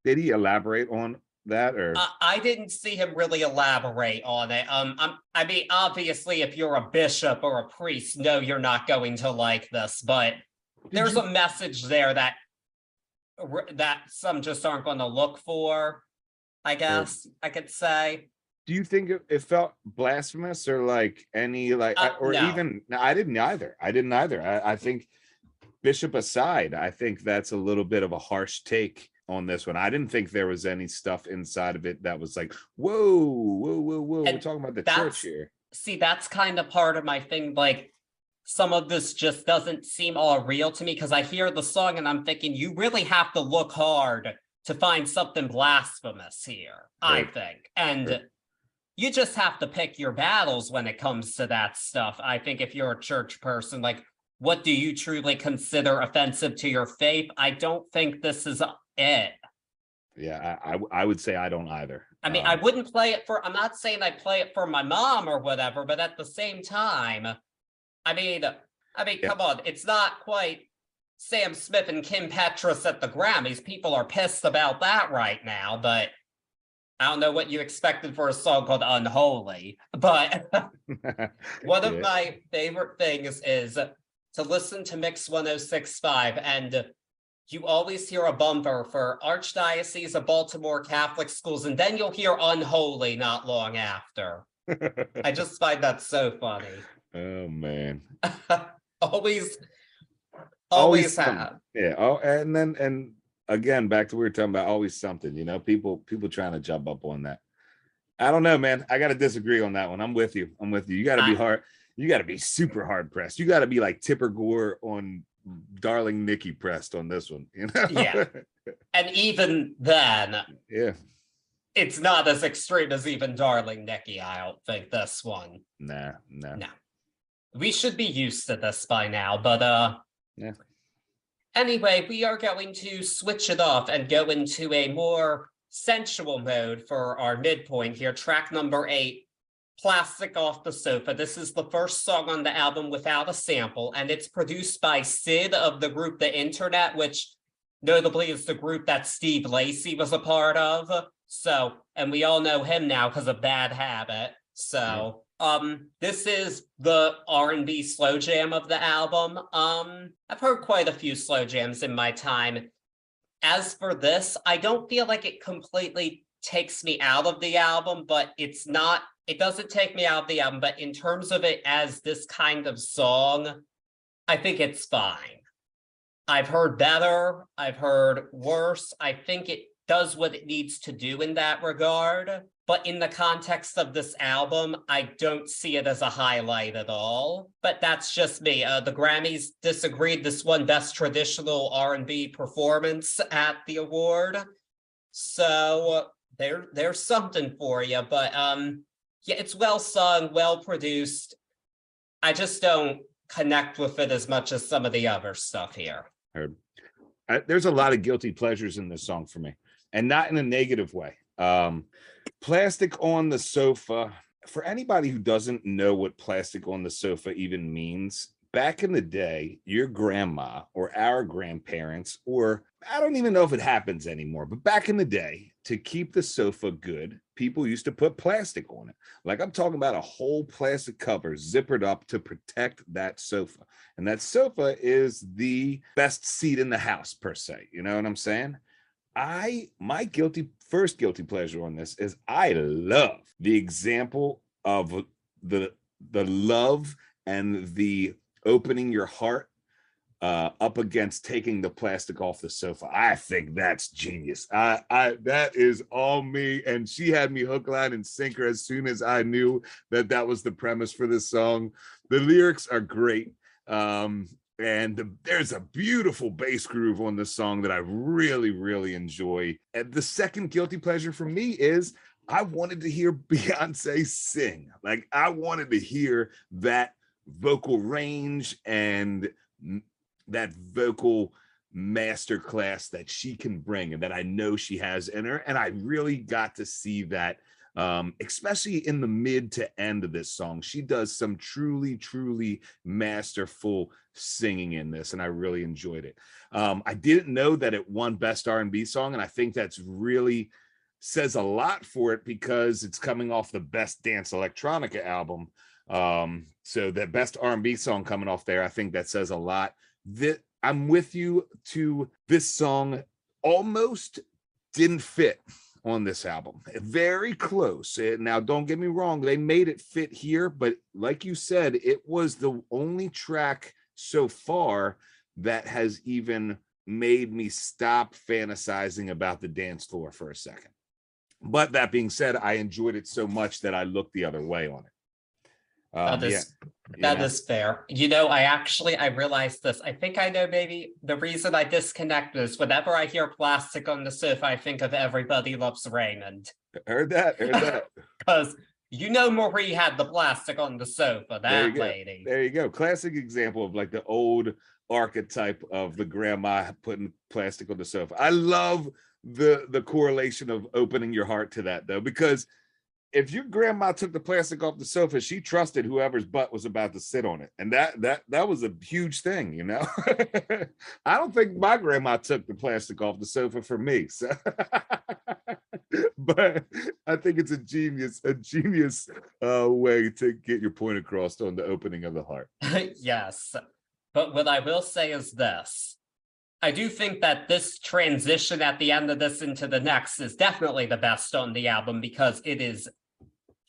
did he elaborate on that, or I didn't see him really elaborate on it. I mean, obviously, if you're a bishop or a priest, no, you're not going to like this, but there's a message there that some just aren't going to look for, I guess I could say. Do you think it felt blasphemous, or like any or no. Even I didn't either. I think, Bishop aside, I think that's a little bit of a harsh take on this one. I didn't think there was any stuff inside of it that was like, whoa, we're talking about the church here. See, that's kind of part of my thing. Like, some of this just doesn't seem all real to me, because I hear the song and I'm thinking, you really have to look hard to find something blasphemous here, right. I think. And right. You just have to pick your battles when it comes to that stuff. I think if you're a church person, like, what do you truly consider offensive to your faith? I don't think this is it. Yeah, I would say I don't either. I mean, I wouldn't play it I'm not saying I play it for my mom or whatever, but at the same time, I mean, yeah. Come on, it's not quite Sam Smith and Kim Petras at the Grammys. People are pissed about that right now, but I don't know what you expected for a song called Unholy. But one of my favorite things is to listen to Mix 106.5, and you always hear a bumper for Archdiocese of Baltimore Catholic Schools, and then you'll hear Unholy not long after. I just find that so funny. Oh, man. always have. Yeah. Oh, and again, back to what we were talking about, always something, you know, people trying to jump up on that. I don't know, man. I got to disagree on that one. I'm with you. You got to be hard. You got to be super hard pressed. You got to be like Tipper Gore on Darling Nikki pressed on this one, you know? Yeah. And even then, yeah, it's not as extreme as even Darling Nikki, I don't think, this one. No. We should be used to this by now, but yeah. Anyway, we are going to switch it off and go into a more sensual mode for our midpoint here. Track number 8, Plastic Off the Sofa. This is the first song on the album without a sample, and it's produced by Sid of the group The Internet, which notably is the group that Steve Lacy was a part of. So, and we all know him now because of Bad Habit. So, this is the R&B slow jam of the album. I've heard quite a few slow jams in my time. As for this, I don't feel like it completely takes me out of the album, but it doesn't take me out of the album, but in terms of it as this kind of song, I think it's fine. I've heard better, I've heard worse. I think it does what it needs to do in that regard, but in the context of this album, I don't see it as a highlight at all. But that's just me. The Grammys disagreed. This won Best Traditional R&B Performance at the award. So there's something for you, but yeah, it's well sung, well produced. I just don't connect with it as much as some of the other stuff here. Heard. There's a lot of guilty pleasures in this song for me, and not in a negative way. Plastic on the Sofa, for anybody who doesn't know what Plastic on the Sofa even means, back in the day, your grandma or our grandparents, or I don't even know if it happens anymore, but back in the day, to keep the sofa good, people used to put plastic on it. Like I'm talking about a whole plastic cover zippered up to protect that sofa. And that sofa is the best seat in the house per se. You know what I'm saying? My first guilty pleasure on this is I love the example of the love and the opening your heart up against taking the plastic off the sofa. I think that's genius. That is all me. And she had me hook, line, and sinker as soon as I knew that was the premise for this song. The lyrics are great. And there's a beautiful bass groove on this song that I really, really enjoy. And the second guilty pleasure for me is I wanted to hear Beyoncé sing. Like I wanted to hear that vocal range and that vocal masterclass that she can bring and that I know she has in her. And I really got to see that, especially in the mid to end of this song. She does some truly, truly masterful singing in this, and I really enjoyed it. I didn't know that it won Best R&B Song, and I think that's really says a lot for it because it's coming off the Best Dance Electronica album. So that Best R&B Song coming off there, I think that says a lot. I'm with you to this song almost didn't fit on this album. Very close. Now, don't get me wrong, they made it fit here, but like you said, it was the only track so far that has even made me stop fantasizing about the dance floor for a second. But that being said, I enjoyed it so much that I looked the other way on it. That is fair. You know, I realized this. I think I know maybe the reason I disconnect is whenever I hear Plastic on the Sofa, I think of Everybody Loves Raymond. Heard that. Because you know Marie had the plastic on the sofa, that lady. There you go. Classic example of like the old archetype of the grandma putting plastic on the sofa. I love the correlation of opening your heart to that though, because if your grandma took the plastic off the sofa, she trusted whoever's butt was about to sit on it. And that was a huge thing, you know? I don't think my grandma took the plastic off the sofa for me. So but I think it's a genius way to get your point across on the opening of the heart. Yes. But what I will say is this. I do think that this transition at the end of this into the next is definitely the best on the album because it is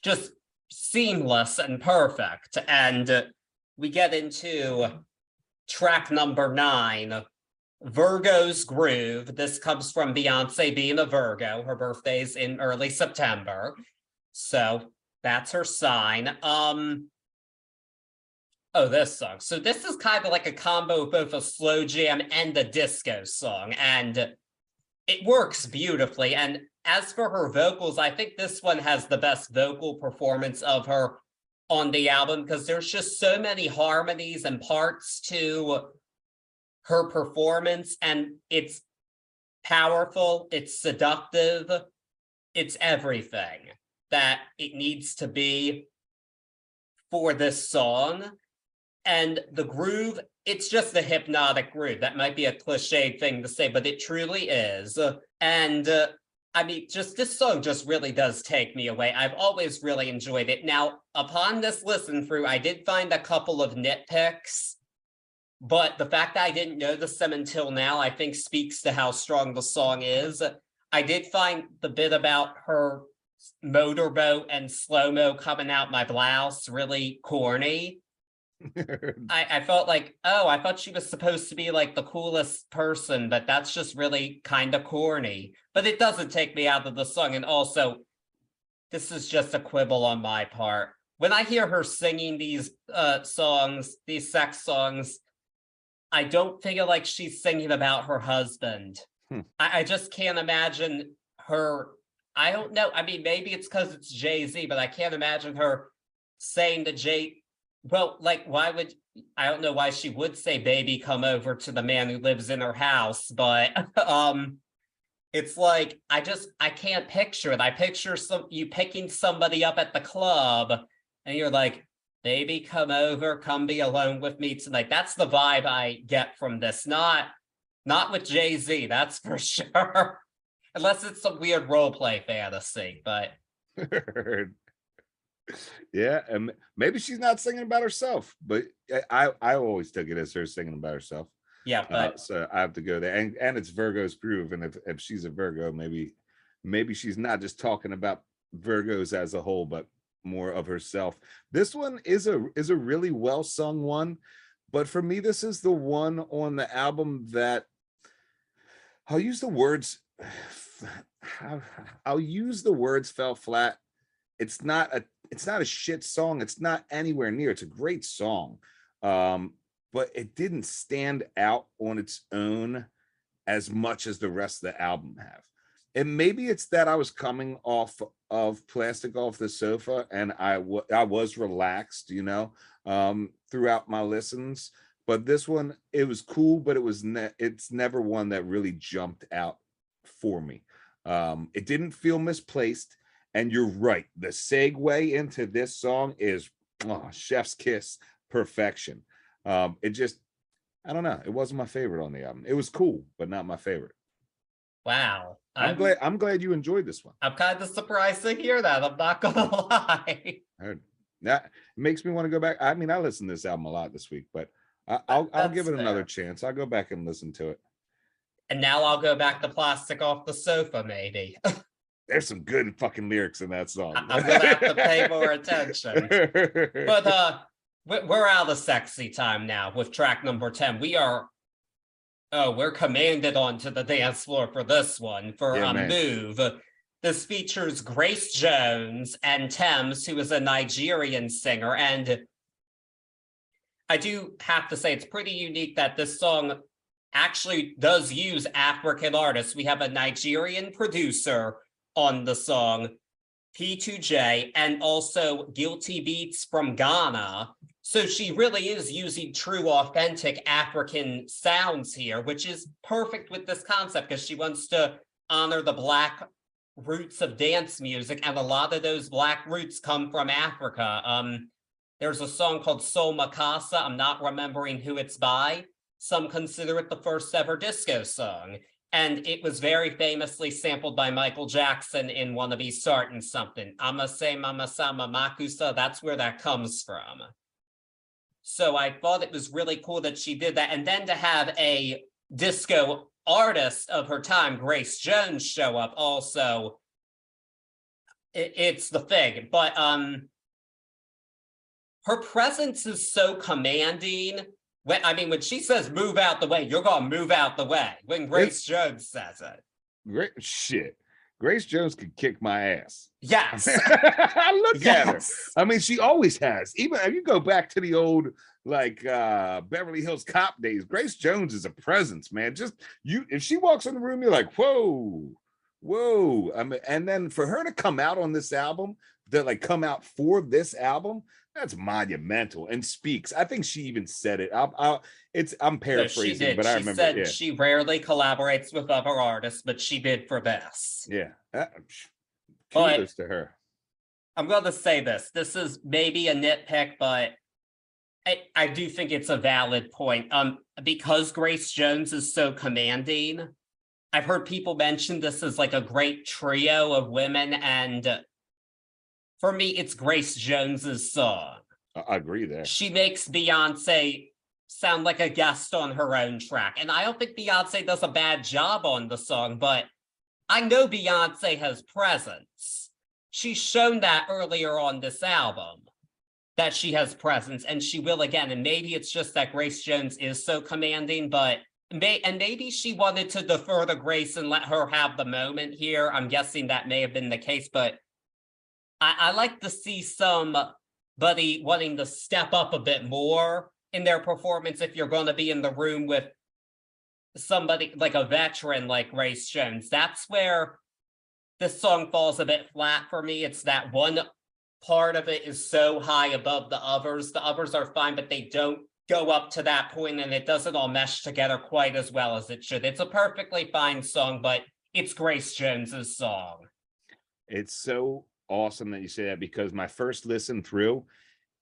just seamless and perfect. And we get into track number 9, Virgo's Groove. This comes from Beyonce being a Virgo. Her birthday's in early September. So that's her sign. Oh, this song. So this is kind of like a combo of both a slow jam and a disco song, and it works beautifully. And as for her vocals, I think this one has the best vocal performance of her on the album, because there's just so many harmonies and parts to her performance, and it's powerful, it's seductive, it's everything that it needs to be for this song. And the groove, it's just a hypnotic groove. That might be a cliched thing to say, but it truly is. And I mean, just this song just really does take me away. I've always really enjoyed it. Now, upon this listen through, I did find a couple of nitpicks, but the fact that I didn't notice them until now, I think speaks to how strong the song is. I did find the bit about her motorboat and slow-mo coming out my blouse really corny. I felt like, oh, I thought she was supposed to be like the coolest person, but that's just really kind of corny. But it doesn't take me out of the song. And also, this is just a quibble on my part. When I hear her singing these songs, these sex songs, I don't feel like she's singing about her husband. I just can't imagine her. I don't know. I mean, maybe it's because it's Jay-Z, but I can't imagine her saying to Jay, well, like, why would, I don't know why she would say, baby, come over to the man who lives in her house, but it's like, I can't picture it. I picture you picking somebody up at the club and you're like, baby, come over, come be alone with me tonight. That's the vibe I get from this. Not with Jay-Z, that's for sure. Unless it's some weird role play fantasy, but yeah, and maybe she's not singing about herself, but I always took it as her singing about herself. Yeah, but so I have to go there, and it's Virgo's groove, and if she's a Virgo, maybe she's not just talking about Virgos as a whole, but more of herself. This one is a really well sung one, but for me, this is the one on the album that I'll use the words fell flat. It's not a shit song. It's not anywhere near. It's a great song. But it didn't stand out on its own as much as the rest of the album have. And maybe it's that I was coming off of Plastic Off the Sofa and I was relaxed, throughout my listens. But this one, it was cool, but it's never one that really jumped out for me. It didn't feel misplaced. And you're right. The segue into this song is chef's kiss perfection. It just, I don't know. It wasn't my favorite on the album. It was cool, but not my favorite. Wow. I'm glad you enjoyed this one. I'm kind of surprised to hear that. I'm not gonna lie. That makes me want to go back. I mean, I listened to this album a lot this week, but I'll give it another chance. I'll go back and listen to it. And now I'll go back to Plastic Off the Sofa, maybe. There's some good fucking lyrics in that song. I'm gonna have to pay more attention. But we're out of sexy time now with track number 10. We're commanded onto the dance floor for this one, for Move. This features Grace Jones and Thames, who is a Nigerian singer. And I do have to say, it's pretty unique that this song actually does use African artists. We have a Nigerian producer on the song, P2J, and also Guilty Beats from Ghana. So she really is using true, authentic African sounds here, which is perfect with this concept because she wants to honor the Black roots of dance music, and a lot of those Black roots come from Africa. There's a song called Soul Makasa. I'm not remembering who it's by. Some consider it the first ever disco song. And it was very famously sampled by Michael Jackson in Wanna Be Startin' Something. I'ma say Mama Sama Makusa, that's where that comes from. So I thought it was really cool that she did that. And then to have a disco artist of her time, Grace Jones, show up also, it's the thing. But her presence is so commanding when she says move out the way, you're gonna move out the way. When Grace Jones says it. Great shit. Grace Jones could kick my ass. Yes. Look at her. I mean, she always has. Even if you go back to the old Beverly Hills Cop days, Grace Jones is a presence, man. Just if she walks in the room, you're like, whoa. I mean, and then for her to come out on this album, come out for this album, that's monumental and speaks. I think she even said it. I'm paraphrasing, but I remember. She said she rarely collaborates with other artists, but she did for this. Yeah, kudos to her. I'm going to say this. This is maybe a nitpick, but I do think it's a valid point. Because Grace Jones is so commanding, I've heard people mention this as like a great trio of women, and for me, it's Grace Jones's song. I agree there. She makes Beyonce sound like a guest on her own track. And I don't think Beyonce does a bad job on the song, but I know Beyonce has presence. She's shown that earlier on this album, that she has presence, and she will again. And maybe it's just that Grace Jones is so commanding, but maybe she wanted to defer to Grace and let her have the moment here. I'm guessing that may have been the case, but I like to see somebody wanting to step up a bit more in their performance if you're going to be in the room with somebody like a veteran like Grace Jones. That's where this song falls a bit flat for me. It's that one part of it is so high above the others. The others are fine, but they don't go up to that point, and it doesn't all mesh together quite as well as it should. It's a perfectly fine song, but it's Grace Jones's song. It's so awesome that you say that, because my first listen through,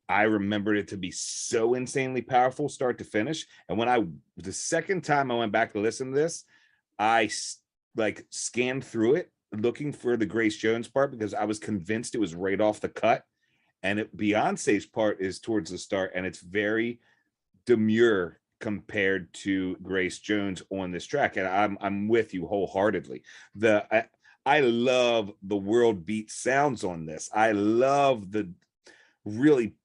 I remembered it to be so insanely powerful start to finish. And when the second time I went back to listen to this, I scanned through it looking for the Grace Jones part, because I was convinced it was right off the cut. And Beyonce's part is towards the start, and it's very demure compared to Grace Jones on this track. And I'm with you wholeheartedly. I love the world beat sounds on this. I love the really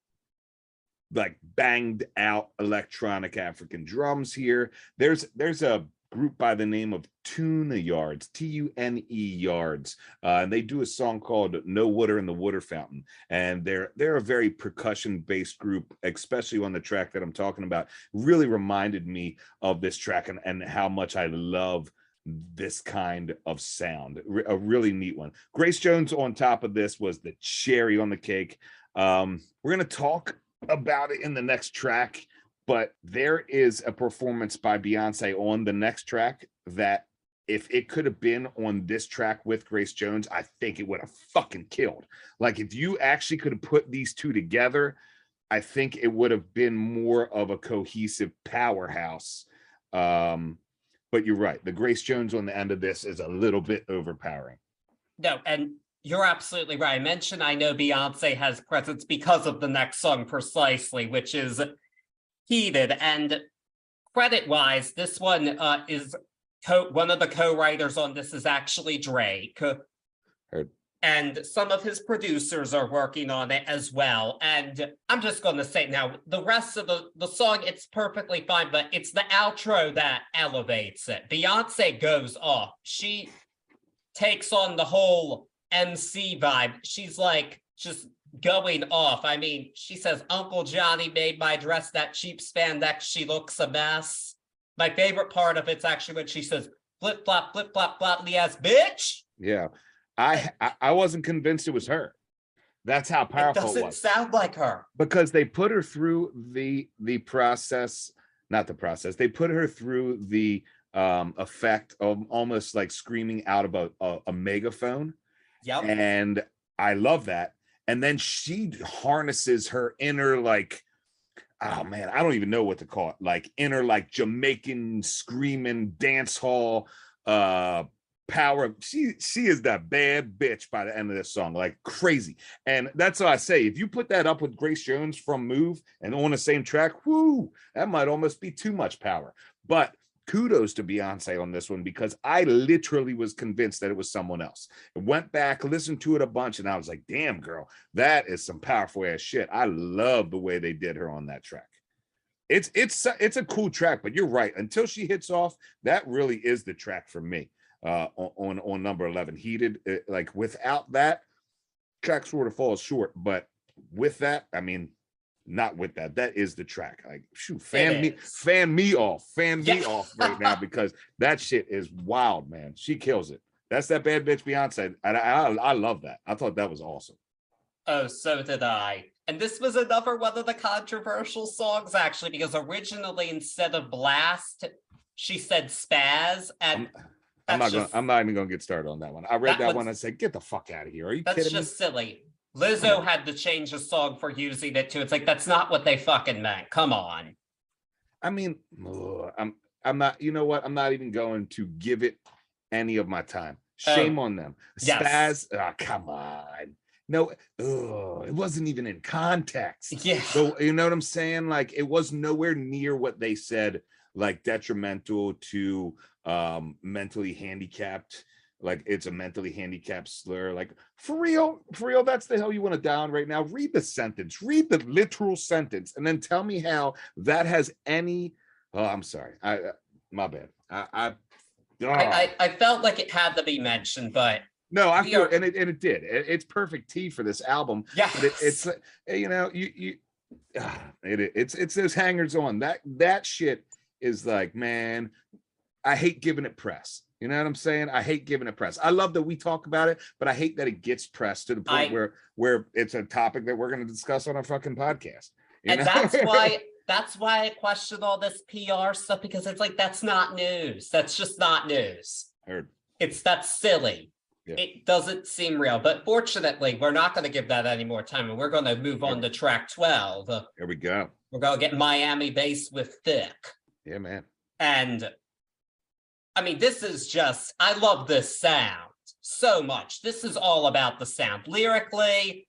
banged out electronic African drums here. There's a group by the name of Tune Yards, Tune Yards, and they do a song called No Water in the Water Fountain, and they're a very percussion based group, especially on the track that I'm talking about. Really reminded me of this track and how much I love this kind of sound. A really neat one. Grace Jones on top of this was the cherry on the cake. We're going to talk about it in the next track, but there is a performance by Beyonce on the next track that if it could have been on this track with Grace Jones, I think it would have fucking killed. Like, if you actually could have put these two together, I think it would have been more of a cohesive powerhouse. But you're right. The Grace Jones on the end of this is a little bit overpowering. No, and you're absolutely right. I know Beyonce has presence because of the next song precisely, which is Heated. And credit-wise, this one is one of the co-writers on this is actually Drake. Heard. And some of his producers are working on it as well. And I'm just going to say now, the rest of the song, it's perfectly fine, but it's the outro that elevates it. Beyonce goes off. She takes on the whole MC vibe. She's just going off. I mean, she says, Uncle Johnny made my dress that cheap spandex. She looks a mess. My favorite part of it's actually when she says, flip flop, the ass bitch. Yeah. I wasn't convinced it was her. That's how powerful it was. It doesn't sound like her. Because they put her through the process, not the process. They put her through the effect of almost like screaming out of a megaphone. Yep. And I love that. And then she harnesses her inner, oh man, I don't even know what to call it. Inner, Jamaican screaming dance hall, power. She is that bad bitch by the end of this song, crazy. And that's what I say. If you put that up with Grace Jones from Move and on the same track, whoo, that might almost be too much power. But kudos to Beyonce on this one, because I literally was convinced that it was someone else. I went back, listened to it a bunch, and I was like, damn, girl, that is some powerful ass shit. I love the way they did her on that track. It's a cool track, but you're right. Until she hits off, that really is the track for me. On number 11, Heated. Like without that, track sort of falls short. But with that, I mean, not with that. That is the track. Like, shoot, fan me off right now, because that shit is wild, man. She kills it. That's that bad bitch Beyonce. And I love that. I thought that was awesome. Oh, so did I. And this was another one of the controversial songs, actually, because originally instead of Blast, she said Spaz. And I'm not even gonna get started on that one. I read that one and said, get the fuck out of here. Are you kidding me? That's just silly. Lizzo had to change the song for using it too. It's like, that's not what they fucking meant. Come on. I mean, I'm not, you know what? I'm not even going to give it any of my time. Shame on them. Spaz, come on. No, it wasn't even in context. Yeah. So you know what I'm saying? Like, it was nowhere near what they said, like detrimental to mentally handicapped. Like, it's a mentally handicapped slur. Like, for real, that's the hell you want to down right now. Read the sentence, read the literal sentence, and then tell me how that has any. Oh, I'm sorry. My bad. I felt like it had to be mentioned, but no, I feel and it did. It's perfect tea for this album. Yeah, but it's you know it's those hangers on. That shit is like, man, I hate giving it press. You know what I'm saying? I hate giving it press. I love that we talk about it, but I hate that it gets pressed to the point where it's a topic that we're going to discuss on our fucking podcast. And that's why I question all this PR stuff, because it's like, that's not news. That's just not news. Heard. That's silly. Yeah. It doesn't seem real. But fortunately, we're not going to give that any more time, and we're going to move on to track 12. Here we go. We're going to get Miami Bass with Thick. Yeah, man. And I mean, this is just, I love this sound so much. This is all about the sound. Lyrically,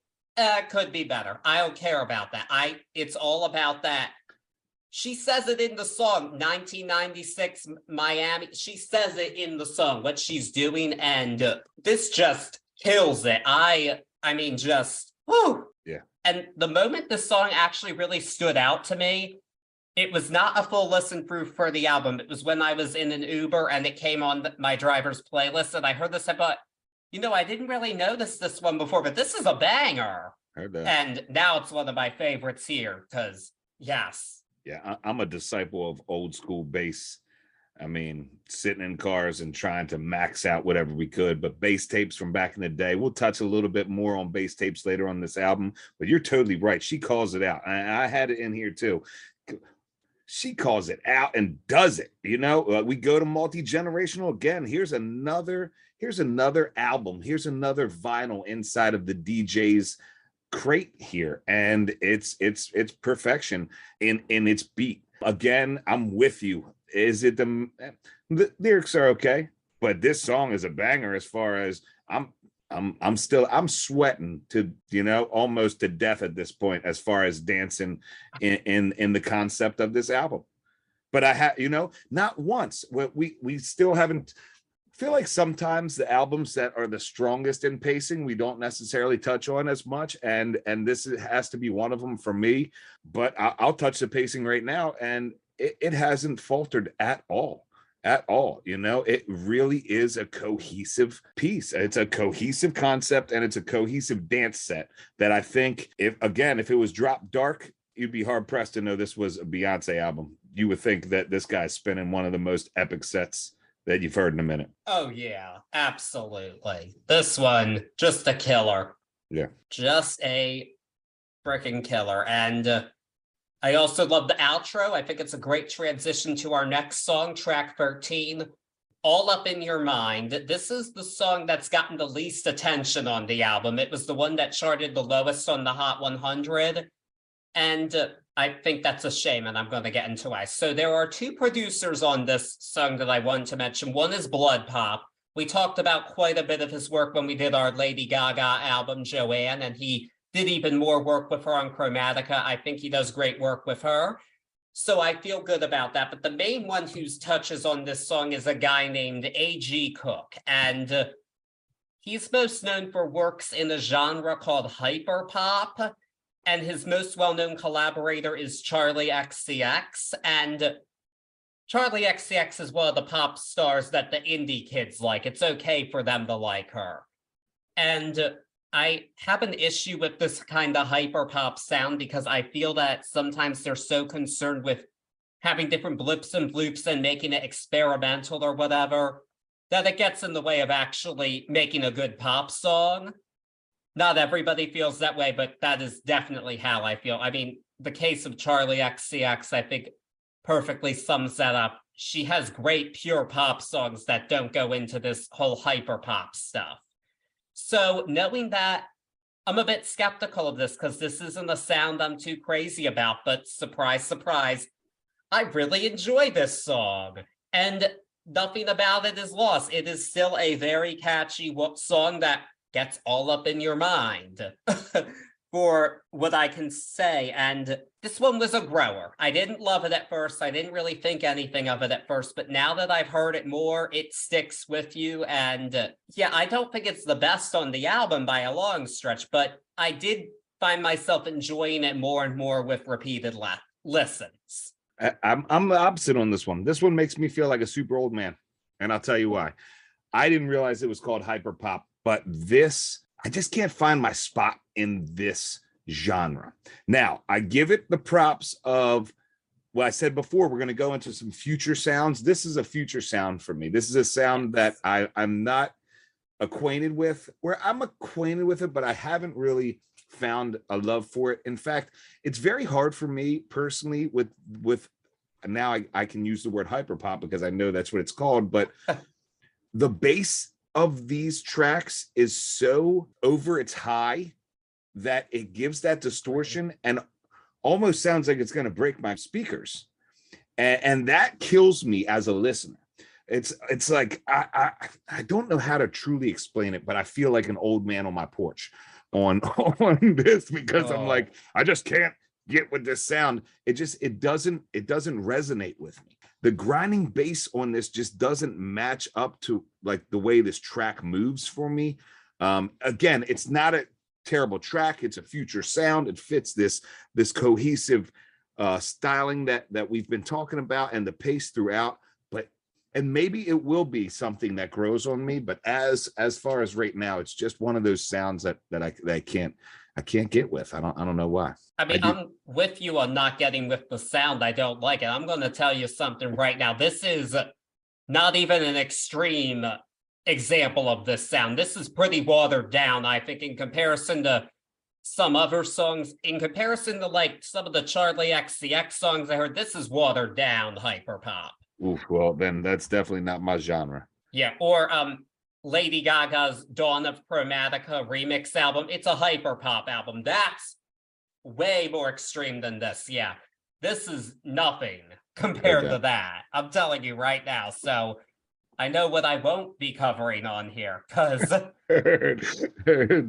could be better. I don't care about that. It's all about that. She says it in the song, 1996 Miami. She says it in the song, what she's doing, and this just kills it. I mean, just, whoo. Yeah. And the moment this song actually really stood out to me, it was not a full listen through for the album. It was when I was in an Uber and it came on my driver's playlist, and I heard this. I thought, I didn't really notice this one before, but this is a banger. Heard that. And now it's one of my favorites here, because, yes. Yeah, I'm a disciple of old school bass. I mean, sitting in cars and trying to max out whatever we could, but bass tapes from back in the day. We'll touch a little bit more on bass tapes later on this album, but you're totally right. She calls it out. I had it in here too. She calls it out and does it. We go to multi-generational again. Here's another album. Here's another vinyl inside of the DJ's crate here, and it's perfection in its beat. Again, I'm with you. Is it the lyrics are okay, but this song is a banger. As far as I'm sweating to almost to death at this point as far as dancing in the concept of this album. But I have not once. We still haven't. Feel like sometimes the albums that are the strongest in pacing we don't necessarily touch on as much, and this has to be one of them for me. But I'll touch the pacing right now, and it hasn't faltered at all. It really is a cohesive piece. It's a cohesive concept, and it's a cohesive dance set that I think if it was dropped dark, you'd be hard pressed to know this was a Beyonce album. You would think that this guy's spinning one of the most epic sets that you've heard in a minute. Oh yeah, absolutely. This one, just a killer. Yeah. Just a freaking killer. And I also love the outro. I think it's a great transition to our next song, track 13, All Up in Your Mind. This is the song that's gotten the least attention on the album. It was the one that charted the lowest on the Hot 100. And I think that's a shame, and I'm going to get into why. So there are two producers on this song that I want to mention. One is Blood Pop. We talked about quite a bit of his work when we did our Lady Gaga album, Joanne, and he did even more work with her on Chromatica. I think he does great work with her. So I feel good about that. But the main one whose touches on this song is a guy named A.G. Cook. And he's most known for works in a genre called hyperpop. and his most well-known collaborator is Charlie XCX, and Charlie XCX is one of the pop stars that the indie kids like. It's okay for them to like her. And I have an issue with this kind of hyper pop sound because I feel that sometimes they're so concerned with having different blips and bloops and making it experimental or whatever, that it gets in the way of actually making a good pop song. Not everybody feels that way, but that is definitely how I feel. I mean, the case of Charlie XCX, I think, perfectly sums that up. She has great pure pop songs that don't go into this whole hyper pop stuff. So knowing that, I'm a bit skeptical of this because this isn't a sound I'm too crazy about, but surprise, surprise, I really enjoy this song. And nothing about it is lost. It is still a very catchy song that gets all up in your mind for what I can say. And this one was a grower. I didn't love it at first. I didn't really think anything of it at first, but now that I've heard it more, it sticks with you. And yeah, I don't think it's the best on the album by a long stretch, but I did find myself enjoying it more and more with repeated listens. I'm the opposite on this one. This one makes me feel like a super old man, and I'll tell you why. I didn't realize it was called hyper pop, but I just can't find my spot in this genre. Now, I give it the props of what I said before. We're going to go into some future sounds. This is a future sound for me. This is a sound that I'm not acquainted with, where I'm acquainted with it, but I haven't really found a love for it. In fact, it's very hard for me personally with now I can use the word hyperpop because I know that's what it's called, but the bass of these tracks is so over its high that it gives that distortion and almost sounds like it's going to break my speakers. And that kills me as a listener. It's like, I don't know how to truly explain it, but I feel like an old man on my porch on this because I'm like, I just can't get with this sound. It doesn't resonate with me. The grinding bass on this just doesn't match up to like the way this track moves for me. Again, it's not a terrible track. It's a future sound. It fits this cohesive styling that we've been talking about and the pace throughout. And maybe it will be something that grows on me, but as far as right now, it's just one of those sounds that I can't get with. I don't know why. I mean, I'm with you on not getting with the sound. I don't like it. I'm going to tell you something right now. This is not even an extreme example of this sound. This is pretty watered down, I think, in comparison to some other songs. In comparison to like some of the Charlie XCX songs I heard, this is watered down hyperpop. Oof, well, then that's definitely not my genre. Yeah, or Lady Gaga's Dawn of Chromatica remix album. It's a hyperpop album. That's way more extreme than this. Yeah, this is nothing compared to that. I'm telling you right now. So I know what I won't be covering on here because heard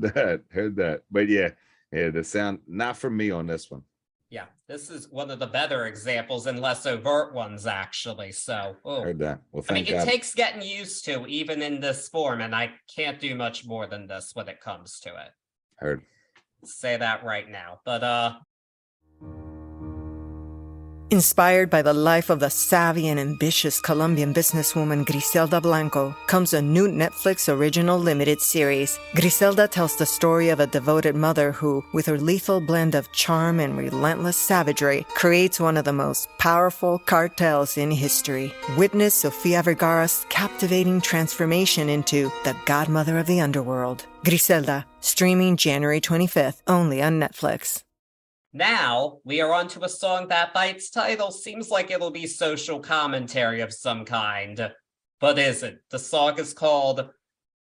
that. But yeah, the sound not for me on this one. Yeah, this is one of the better examples and less overt ones, actually. So, heard that. Well, I mean, God. it takes getting used to, even in this form, and I can't do much more than this when it comes to it. Heard. Say that right now. But, Inspired by the life of the savvy and ambitious Colombian businesswoman Griselda Blanco comes a new Netflix original limited series. Griselda tells the story of a devoted mother who, with her lethal blend of charm and relentless savagery, creates one of the most powerful cartels in history. Witness Sofia Vergara's captivating transformation into the godmother of the underworld. Griselda, streaming January 25th, only on Netflix. now we are on to a song that by its title seems like it'll be social commentary of some kind, but isn't. The song is called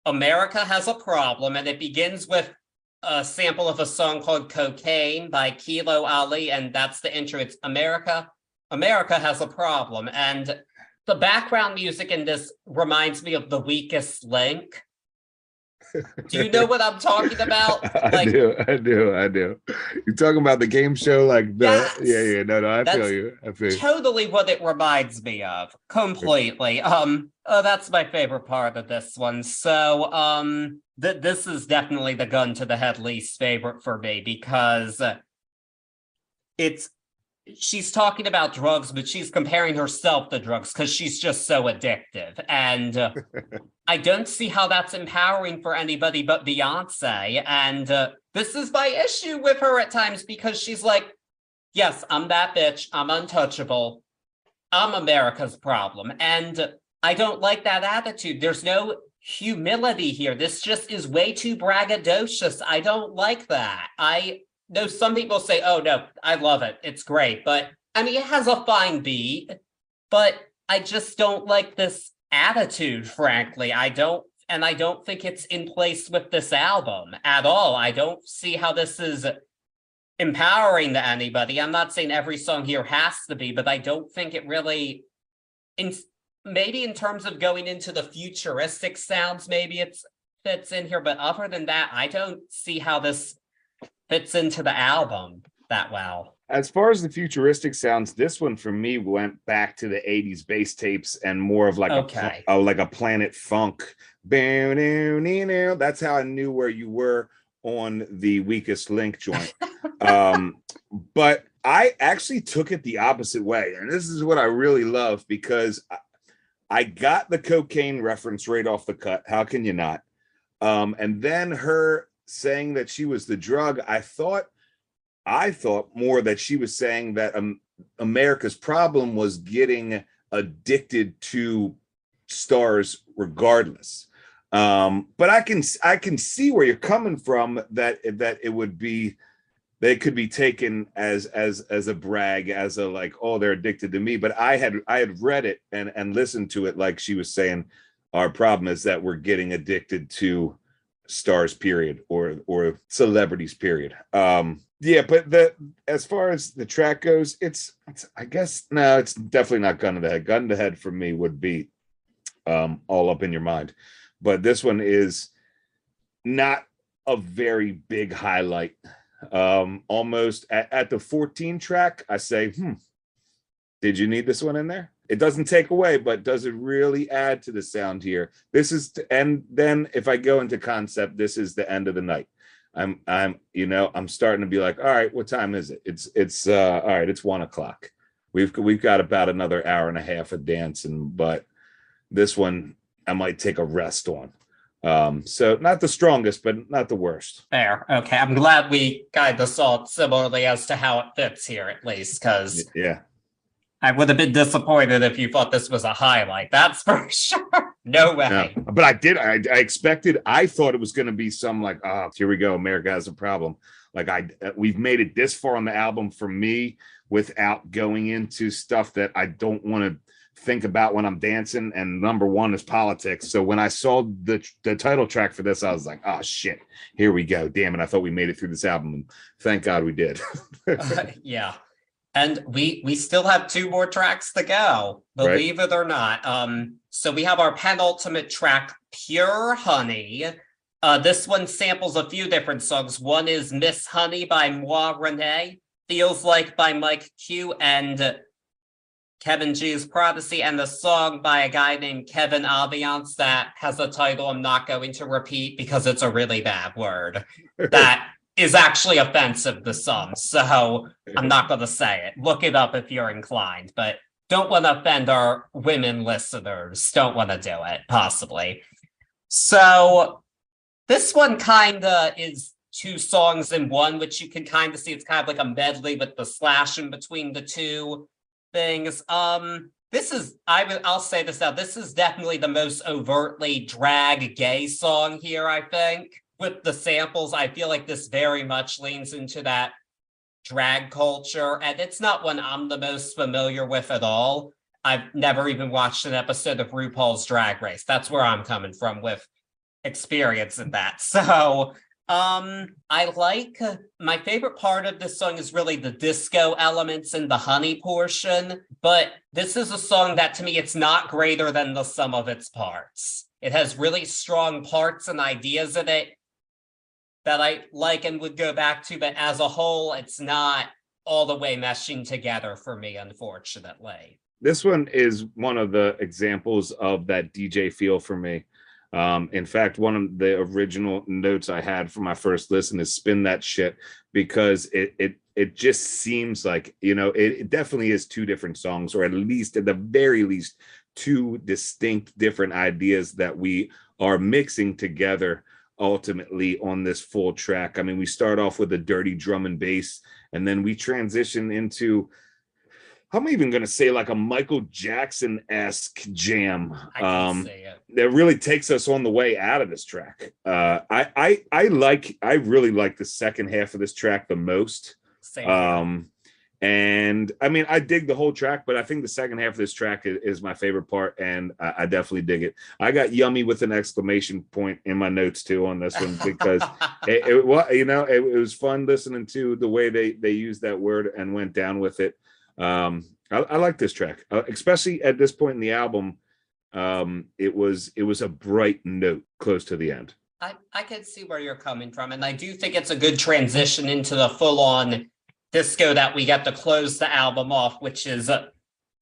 America Has a Problem, and it begins with a sample of a song called Cocaine by Kilo Ali, and that's the intro. It's America Has a Problem. And the background music in this reminds me of The Weakest Link. Do you know what I'm talking about? I do. You're talking about the game show, like the yes. No, I feel you. Totally what it reminds me of. Completely. That's my favorite part of this one. So this is definitely the gun to the head least favorite for me, because she's talking about drugs, but she's comparing herself to drugs because she's just so addictive. And I don't see how that's empowering for anybody but Beyonce. And this is my issue with her at times, because she's like, yes, I'm that bitch. I'm untouchable. I'm America's problem. And I don't like that attitude. There's no humility here. This just is way too braggadocious. I don't like that. I know some people say, oh no, I love it, it's great, but I mean, it has a fine beat, but I just don't like this attitude, frankly. I don't think it's in place with this album at all. I don't see how this is empowering to anybody. I'm not saying every song here has to be, but I don't think it really, maybe in terms of going into the futuristic sounds, maybe it fits in here, but other than that, I don't see how this fits into the album that well. As far as the futuristic sounds, this one for me went back to the 80s bass tapes and more of like a Planet Funk. That's how I knew where you were on the Weakest Link joint. But I actually took it the opposite way. And this is what I really love, because I got the cocaine reference right off the cut. How can you not? And then her saying that she was the drug, I thought more that she was saying that America's problem was getting addicted to stars regardless. But I can see where you're coming from, that it would be, they could be taken as a brag, as a like, oh, they're addicted to me. But I had read it and listened to it like she was saying, our problem is that we're getting addicted to stars, period, or celebrities, period. But as far as the track goes, it's I guess, no, it's definitely not Gun to the Head. Gun to the Head for me would be All Up in Your Mind. But this one is not a very big highlight. Almost at the 14 track, I say, did you need this one in there? It doesn't take away, but does it really add to the sound here? And then if I go into concept, this is the end of the night. I'm starting to be like, all right, what time is it? It's all right, it's 1 o'clock. We've got about another hour and a half of dancing, but this one I might take a rest on. So not the strongest, but not the worst. Fair. Okay. I'm glad we kind of saw it similarly as to how it fits here, at least, because I would have been disappointed if you thought this was a highlight. That's for sure. No way. No. But I did. I thought it was going to be some like, oh, here we go. America has a problem. Like we've made it this far on the album for me without going into stuff that I don't want to think about when I'm dancing. And number one is politics. So when I saw the title track for this, I was like, oh shit, here we go. Damn it. I thought we made it through this album. And thank God we did. Yeah. And we still have 2 more tracks to go, believe it or not. So we have our penultimate track, Pure Honey. This one samples a few different songs. One is Miss Honey by Moi Renee, Feels Like by Mike Q and Kevin G's Prodigy, and the song by a guy named Kevin Aviance that has a title I'm not going to repeat because it's a really bad word. That is actually offensive, the song, so I'm not going to say it. Look it up if you're inclined, but don't want to offend our women listeners. Don't want to do it, possibly. So this one kind of is 2 songs in one, which you can kind of see. It's kind of like a medley with the slash in between the 2 things. This is, I'll say this now, this is definitely the most overtly drag gay song here, I think. With the samples, I feel like this very much leans into that drag culture, and it's not one I'm the most familiar with at all. I've never even watched an episode of RuPaul's Drag Race. That's where I'm coming from with experience in that. So I like, my favorite part of this song is really the disco elements and the honey portion, but this is a song that to me, it's not greater than the sum of its parts. It has really strong parts and ideas in it that I like and would go back to, but as a whole, it's not all the way meshing together for me, unfortunately. This one is one of the examples of that DJ feel for me. In fact, one of the original notes I had for my first listen is spin that shit, because it just seems like, it definitely is two different songs, or at least at the very least two distinct different ideas that we are mixing together ultimately on this full track. I mean, we start off with a dirty drum and bass, and then we transition into, I'm even going to say, like a Michael Jackson-esque jam. I can see it. That really takes us on the way out of this track. I really like the second half of this track the most. Same. And I mean, I dig the whole track, but I think the second half of this track is my favorite part, and I definitely dig it. I got yummy with an exclamation point in my notes too on this one, because it was fun listening to the way they used that word and went down with it. I like this track, especially at this point in the album. It was a bright note close to the end. I can see where you're coming from, and I do think it's a good transition into the full-on disco that we get to close the album off, which is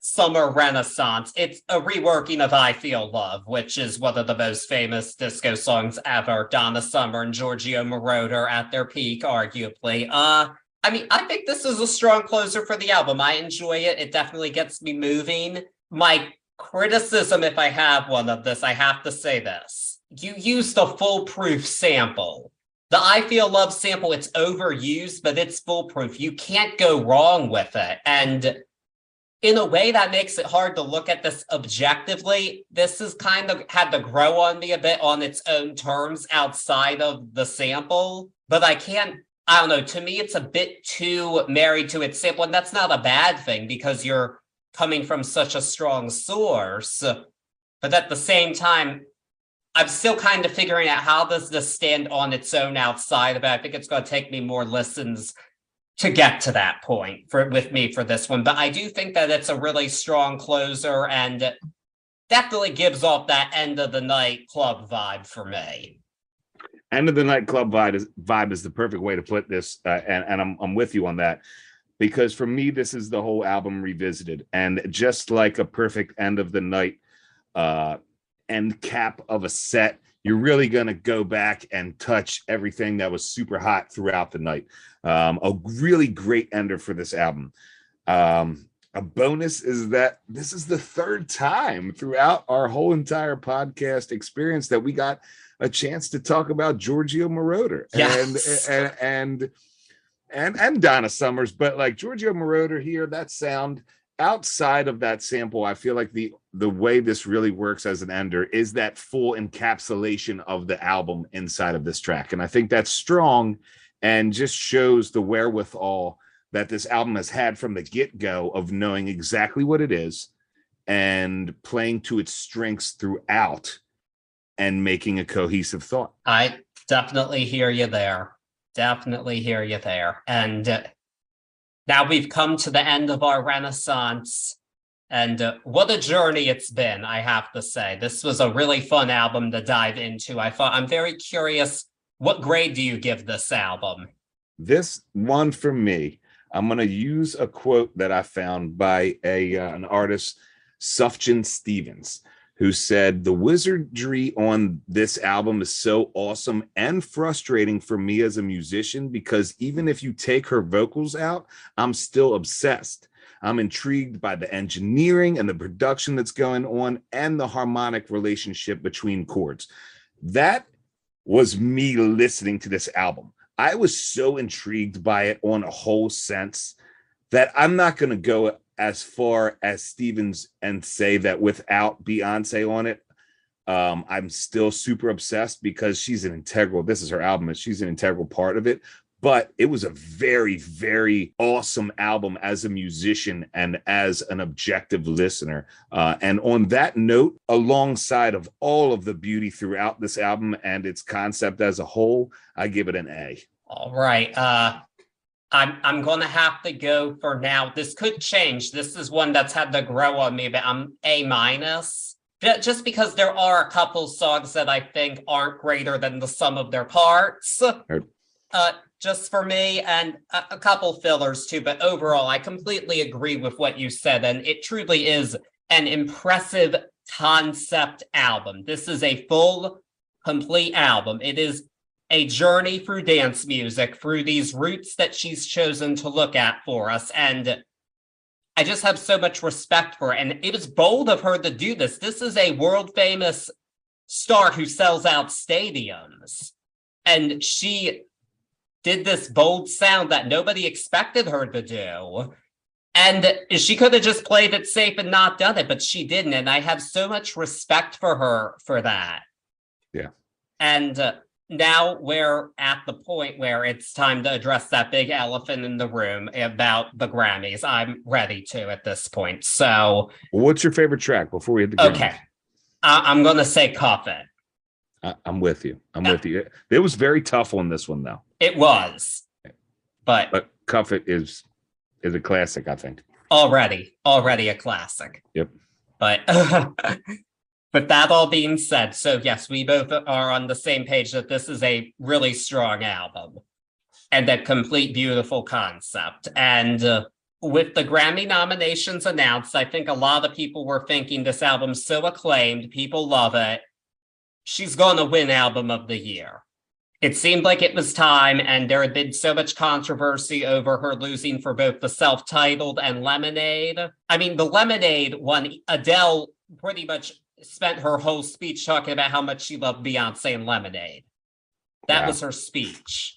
Summer Renaissance. It's a reworking of I Feel Love, which is one of the most famous disco songs ever. Donna Summer and Giorgio Moroder at their peak, arguably. I mean, I think this is a strong closer for the album. I enjoy it. It definitely gets me moving. My criticism, if I have one of this, I have to say this. You used a foolproof sample. The I Feel Love sample, it's overused, but it's foolproof. You can't go wrong with it. And in a way that makes it hard to look at this objectively. This has kind of had to grow on me a bit on its own terms outside of the sample. But I don't know, to me, it's a bit too married to its sample. And that's not a bad thing because you're coming from such a strong source. But at the same time, I'm still kind of figuring out how does this stand on its own outside of it. I think it's going to take me more listens to get to that point with me for this one. But I do think that it's a really strong closer and definitely gives off that end of the night club vibe for me. End of the night club vibe is the perfect way to put this. And I'm with you on that, because for me, this is the whole album revisited. And just like a perfect end of the night end cap of a set, you're really going to go back and touch everything that was super hot throughout the night. A really great ender for this album. A bonus is that this is the third time throughout our whole entire podcast experience that we got a chance to talk about Giorgio Moroder. Yes. and Donna Summers, but like Giorgio Moroder here, that sound outside of that sample, I feel like the way this really works as an ender is that full encapsulation of the album inside of this track. And I think that's strong and just shows the wherewithal that this album has had from the get-go of knowing exactly what it is and playing to its strengths throughout and making a cohesive thought. I definitely hear you there. And now we've come to the end of our Renaissance, and what a journey it's been, I have to say. This was a really fun album to dive into. I'm very curious, what grade do you give this album? This one for me, I'm going to use a quote that I found by an artist, Sufjan Stevens, who said, "The wizardry on this album is so awesome and frustrating for me as a musician, because even if you take her vocals out, I'm still obsessed. I'm intrigued by the engineering and the production that's going on and the harmonic relationship between chords." That was me listening to this album. I was so intrigued by it on a whole sense that I'm not going to go as far as Stevens and say that without Beyoncé on it, I'm still super obsessed, because she's an integral, this is her album and she's an integral part of it. But it was a very, very awesome album as a musician and as an objective listener. And on that note, alongside of all of the beauty throughout this album and its concept as a whole, I give it an A. All right. I'm going to have to go for now. This could change. This is one that's had to grow on me, but I'm A-, just because there are a couple songs that I think aren't greater than the sum of their parts. Just for me, and a couple fillers too, but overall, I completely agree with what you said, and it truly is an impressive concept album. This is a full, complete album. It is a journey through dance music, through these roots that she's chosen to look at for us. And I just have so much respect for her. And it was bold of her to do this. This is a world famous star who sells out stadiums. And she did this bold sound that nobody expected her to do. And she could have just played it safe and not done it, but she didn't. And I have so much respect for her for that. Yeah. And now we're at the point where it's time to address that big elephant in the room about the Grammys. I'm ready to at this point. So what's your favorite track before we hit the Grammys? Okay. I'm going to say Cuff It. I'm with you. I'm with you. It was very tough on this one, though. It was. But Cuff It is a classic, I think. Already a classic. Yep. But but that all being said, so yes, we both are on the same page that this is a really strong album and a complete beautiful concept. And with the Grammy nominations announced, I think a lot of people were thinking this album's so acclaimed, people love it, she's going to win Album of the Year. It seemed like it was time, and there had been so much controversy over her losing for both the self-titled and Lemonade. I mean, the Lemonade one, Adele pretty much spent her whole speech talking about how much she loved Beyonce and Lemonade. That was her speech.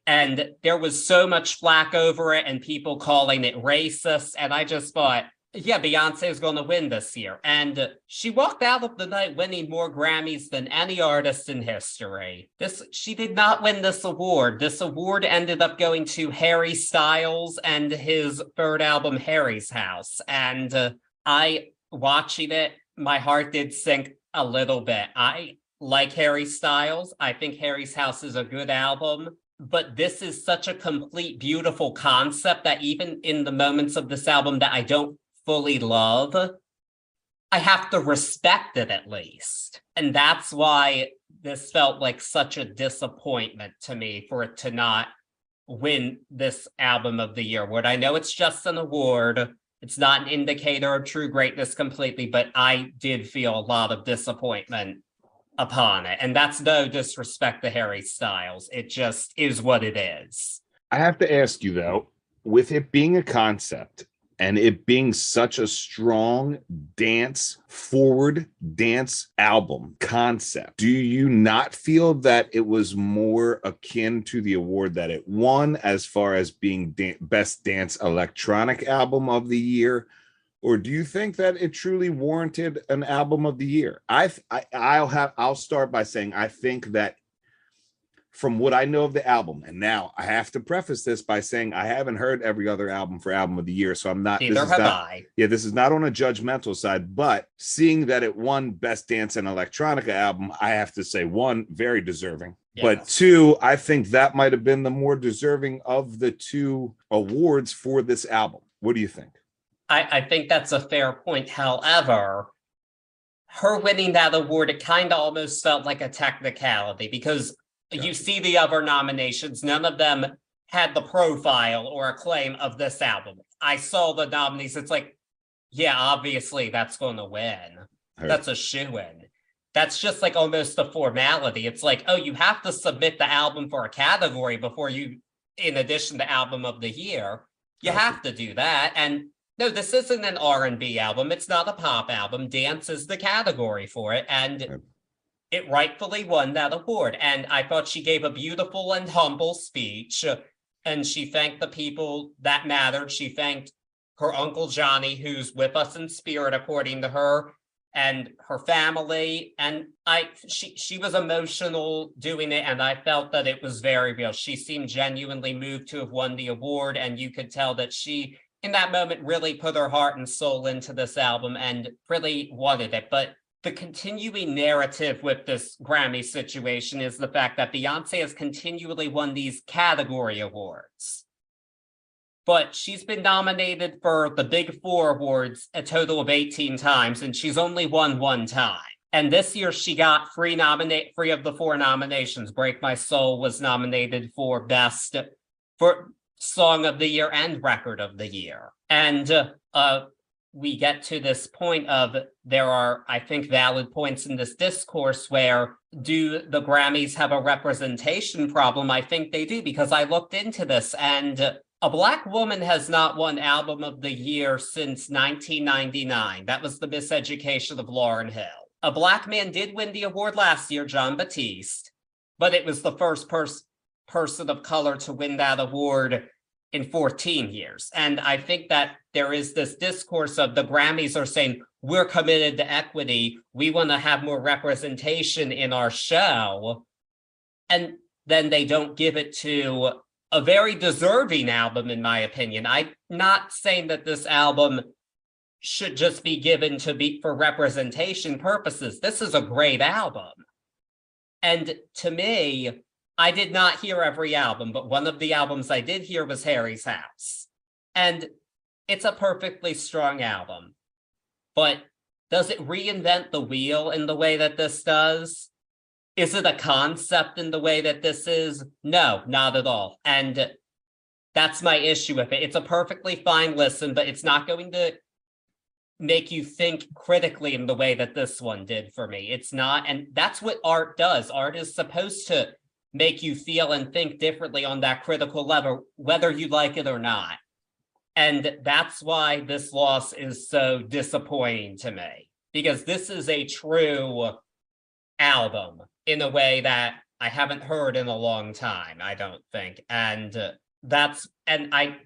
And there was so much flack over it and people calling it racist. And I just thought, yeah, Beyonce is going to win this year. And she walked out of the night winning more Grammys than any artist in history. She did not win this award. This award ended up going to Harry Styles and his third album, Harry's House. And watching it, my heart did sink a little bit. I like Harry Styles. I think Harry's House is a good album. But this is such a complete, beautiful concept that even in the moments of this album that I don't fully love, I have to respect it at least. And that's why this felt like such a disappointment to me for it to not win this Album of the Year award. I know it's just an award. It's not an indicator of true greatness completely, but I did feel a lot of disappointment upon it. And that's no disrespect to Harry Styles. It just is what it is. I have to ask you, though, with it being a concept and it being such a strong forward dance album concept, do you not feel that it was more akin to the award that it won as far as being best dance electronic album of the year? Or do you think that it truly warranted an Album of the Year? I'll start by saying I think that from what I know of the album, and now I have to preface this by saying I haven't heard every other album for Album of the Year, so I'm not. Neither have I. Yeah, this is not on a judgmental side, but seeing that it won Best Dance and Electronica album, I have to say, one, very deserving. Yes. But two, I think that might have been the more deserving of the two awards for this album. What do you think? I think that's a fair point. However, her winning that award, it kind of almost felt like a technicality because you see the other nominations, none of them had the profile or acclaim of this album. I saw the nominees. It's like, yeah, obviously that's going to win. That's a shoo-in. That's just like almost a formality. It's like, oh, you have to submit the album for a category before you, in addition to Album of the Year, you have to do that. And no, this isn't an R&B album. It's not a pop album. Dance is the category for it. And it rightfully won that award. And I thought she gave a beautiful and humble speech. And she thanked the people that mattered. She thanked her Uncle Johnny, who's with us in spirit, according to her, and her family. And she was emotional doing it. And I felt that it was very real. She seemed genuinely moved to have won the award. And you could tell that she, in that moment, really put her heart and soul into this album and really wanted it. But the continuing narrative with this Grammy situation is the fact that Beyonce has continually won these category awards. But she's been nominated for the Big Four awards a total of 18 times, and she's only won one time. And this year she got three of the four nominations. Break My Soul was nominated for Song of the Year and Record of the Year. And we get to this point of there are, I think, valid points in this discourse where do the Grammys have a representation problem? I think they do, because I looked into this, and a Black woman has not won Album of the Year since 1999. That was The Miseducation of Lauryn Hill. A Black man did win the award last year, Jon Batiste, but it was the first person of color to win that award in 14 years. And I think that there is this discourse of the Grammys are saying, we're committed to equity. We want to have more representation in our show. And then they don't give it to a very deserving album, in my opinion. I'm not saying that this album should just be given for representation purposes. This is a great album. And to me, I did not hear every album, but one of the albums I did hear was Harry's House. And it's a perfectly strong album. But does it reinvent the wheel in the way that this does? Is it a concept in the way that this is? No, not at all. And that's my issue with it. It's a perfectly fine listen, but it's not going to make you think critically in the way that this one did for me. It's not, and that's what art does. Art is supposed to make you feel and think differently on that critical level, whether you like it or not. And that's why this loss is so disappointing to me, because this is a true album in a way that I haven't heard in a long time, I don't think. And I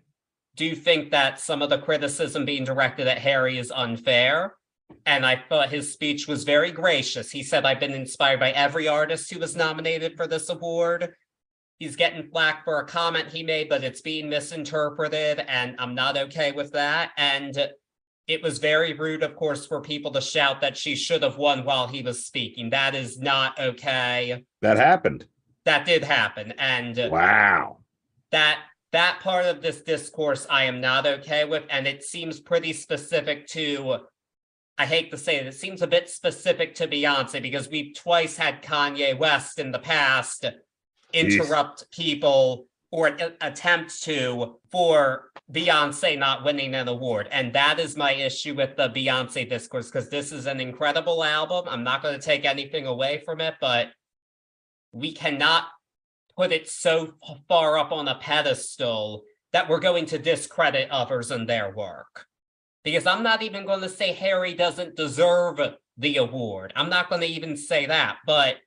do think that some of the criticism being directed at Harry is unfair. And I thought his speech was very gracious. He said, I've been inspired by every artist who was nominated for this award. He's getting flack for a comment he made, but it's being misinterpreted, and I'm not okay with that. And it was very rude, of course, for people to shout that she should have won while he was speaking. That is not okay. That happened. That did happen. And wow. That part of this discourse I am not okay with, and it seems pretty specific to, I hate to say it seems a bit specific to Beyonce, because we've twice had Kanye West in the past interrupt people or attempt to for Beyonce not winning an award. And that is my issue with the Beyonce discourse, because this is an incredible album. I'm not going to take anything away from it, but we cannot put it so far up on a pedestal that we're going to discredit others and their work. Because I'm not even going to say Harry doesn't deserve the award. I'm not going to even say that. But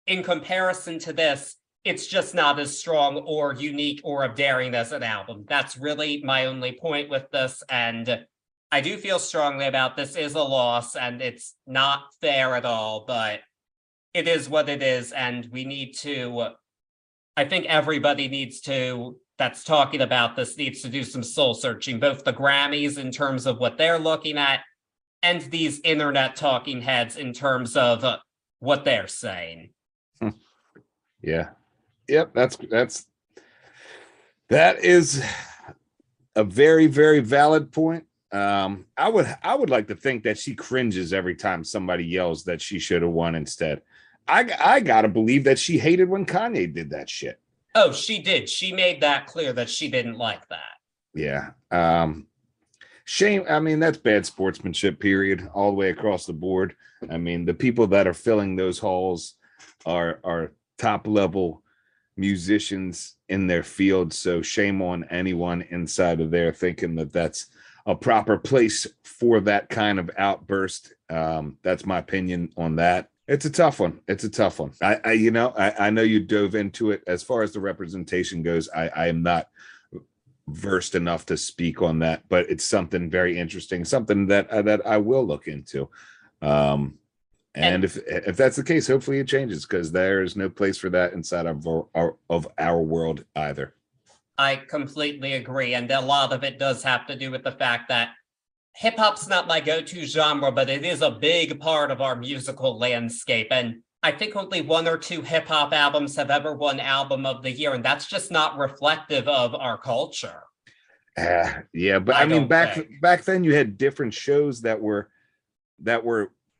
in comparison to this, it's just not as strong or unique or of daring as an album. That's really my only point with this. And I do feel strongly about this is a loss, and it's not fair at all, but it is what it is. And we need to, I think everybody that's talking about this needs to do some soul searching, both the Grammys in terms of what they're looking at and these internet talking heads in terms of what they're saying. Yeah. Yep. That is a very, very valid point. I would like to think that she cringes every time somebody yells that she should have won instead. I gotta believe that she hated when Kanye did that shit. Oh, she did. She made that clear that she didn't like that. Yeah. Shame. I mean, that's bad sportsmanship, period, all the way across the board. I mean, the people that are filling those halls are top level musicians in their field. So shame on anyone inside of there thinking that that's a proper place for that kind of outburst. That's my opinion on that. It's a tough one. I know you dove into it. As far as the representation goes, I am not versed enough to speak on that, but it's something very interesting, something that I will look into. And if that's the case, hopefully it changes, because there is no place for that inside of our world either. I completely agree. And a lot of it does have to do with the fact that hip hop's not my go-to genre, but it is a big part of our musical landscape. And I think only one or two hip hop albums have ever won Album of the Year. And that's just not reflective of our culture. Yeah, but I mean, back then you had different shows that were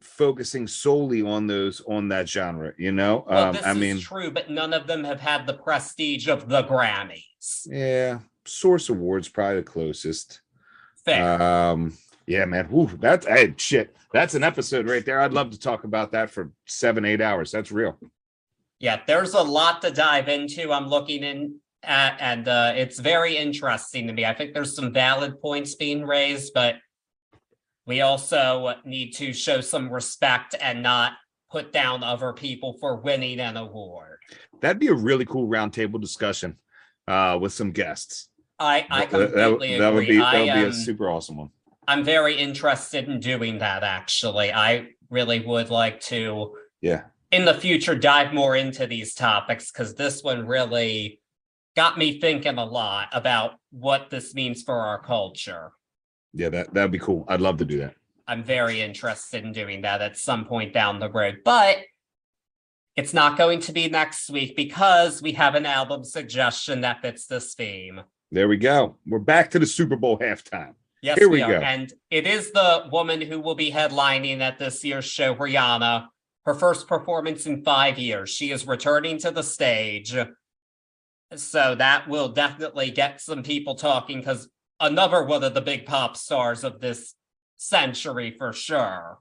focusing solely on that genre, you know. Well, this is true, but none of them have had the prestige of the Grammys. Yeah, Source Awards probably the closest. Fair. Yeah, man. Woo, that's shit. That's an episode right there. I'd love to talk about that for 7-8 hours. That's real. Yeah, there's a lot to dive into. I'm looking in at, and it's very interesting to me. I think there's some valid points being raised, but we also need to show some respect and not put down other people for winning an award. That'd be a really cool roundtable discussion with some guests. I completely agree. That would be a super awesome one. I'm very interested in doing that, actually. I really would like to, in the future, dive more into these topics, because this one really got me thinking a lot about what this means for our culture. Yeah, that'd be cool. I'd love to do that. I'm very interested in doing that at some point down the road, but it's not going to be next week because we have an album suggestion that fits this theme. There we go. We're back to the Super Bowl halftime. Yes, Here we are. go. And it is the woman who will be headlining at this year's show, Rihanna. Her first performance in 5 years. She is returning to the stage. So that will definitely get some people talking, because another one of the big pop stars of this century for sure.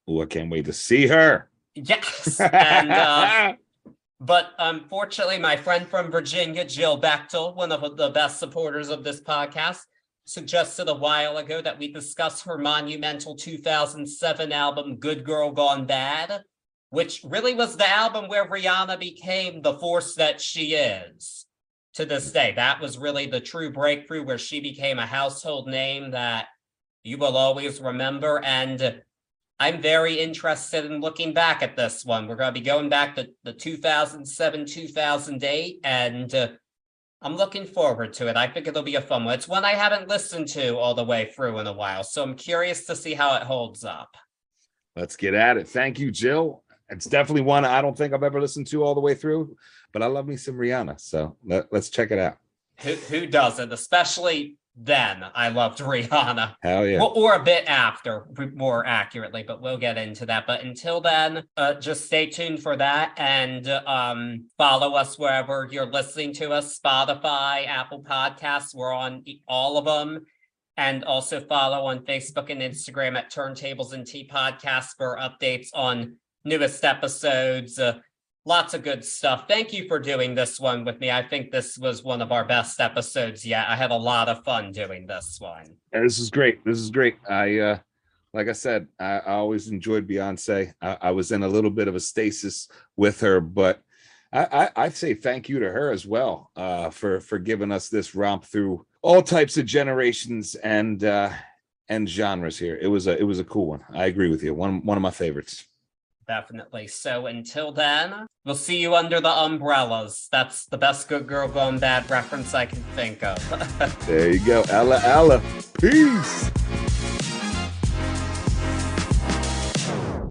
Oh, I can't wait to see her. Yes. And but unfortunately, my friend from Virginia, Jill Bechtel, one of the best supporters of this podcast, suggested a while ago that we discuss her monumental 2007 album, Good Girl Gone Bad, which really was the album where Rihanna became the force that she is to this day. That was really the true breakthrough where she became a household name that you will always remember. And I'm very interested in looking back at this one. We're going to be going back to the 2007, 2008, and I'm looking forward to it. I think it'll be a fun one. It's one I haven't listened to all the way through in a while, so I'm curious to see how it holds up. Let's get at it. Thank you, Jill. It's definitely one I don't think I've ever listened to all the way through, but I love me some Rihanna, so let's check it out. Who doesn't? Especially then, I loved Rihanna. Hell yeah. Or a bit after, more accurately, but we'll get into that. But until then, just stay tuned for that, and follow us wherever you're listening to us. Spotify, Apple Podcasts, we're on all of them. And also follow on Facebook and Instagram at Turntables and Tea Podcasts for updates on newest episodes. Lots of good stuff. Thank you for doing this one with me. I think this was one of our best episodes yet. I had a lot of fun doing this one. This is great. I like I said, I always enjoyed Beyonce. I was in a little bit of a stasis with her, but I'd say thank you to her as well for giving us this romp through all types of generations and genres here. It was a cool one. I agree with you. One of my favorites. Definitely. So until then, we'll see you under the umbrellas. That's the best Good Girl Gone Bad reference I can think of. There you go. Ella. Peace.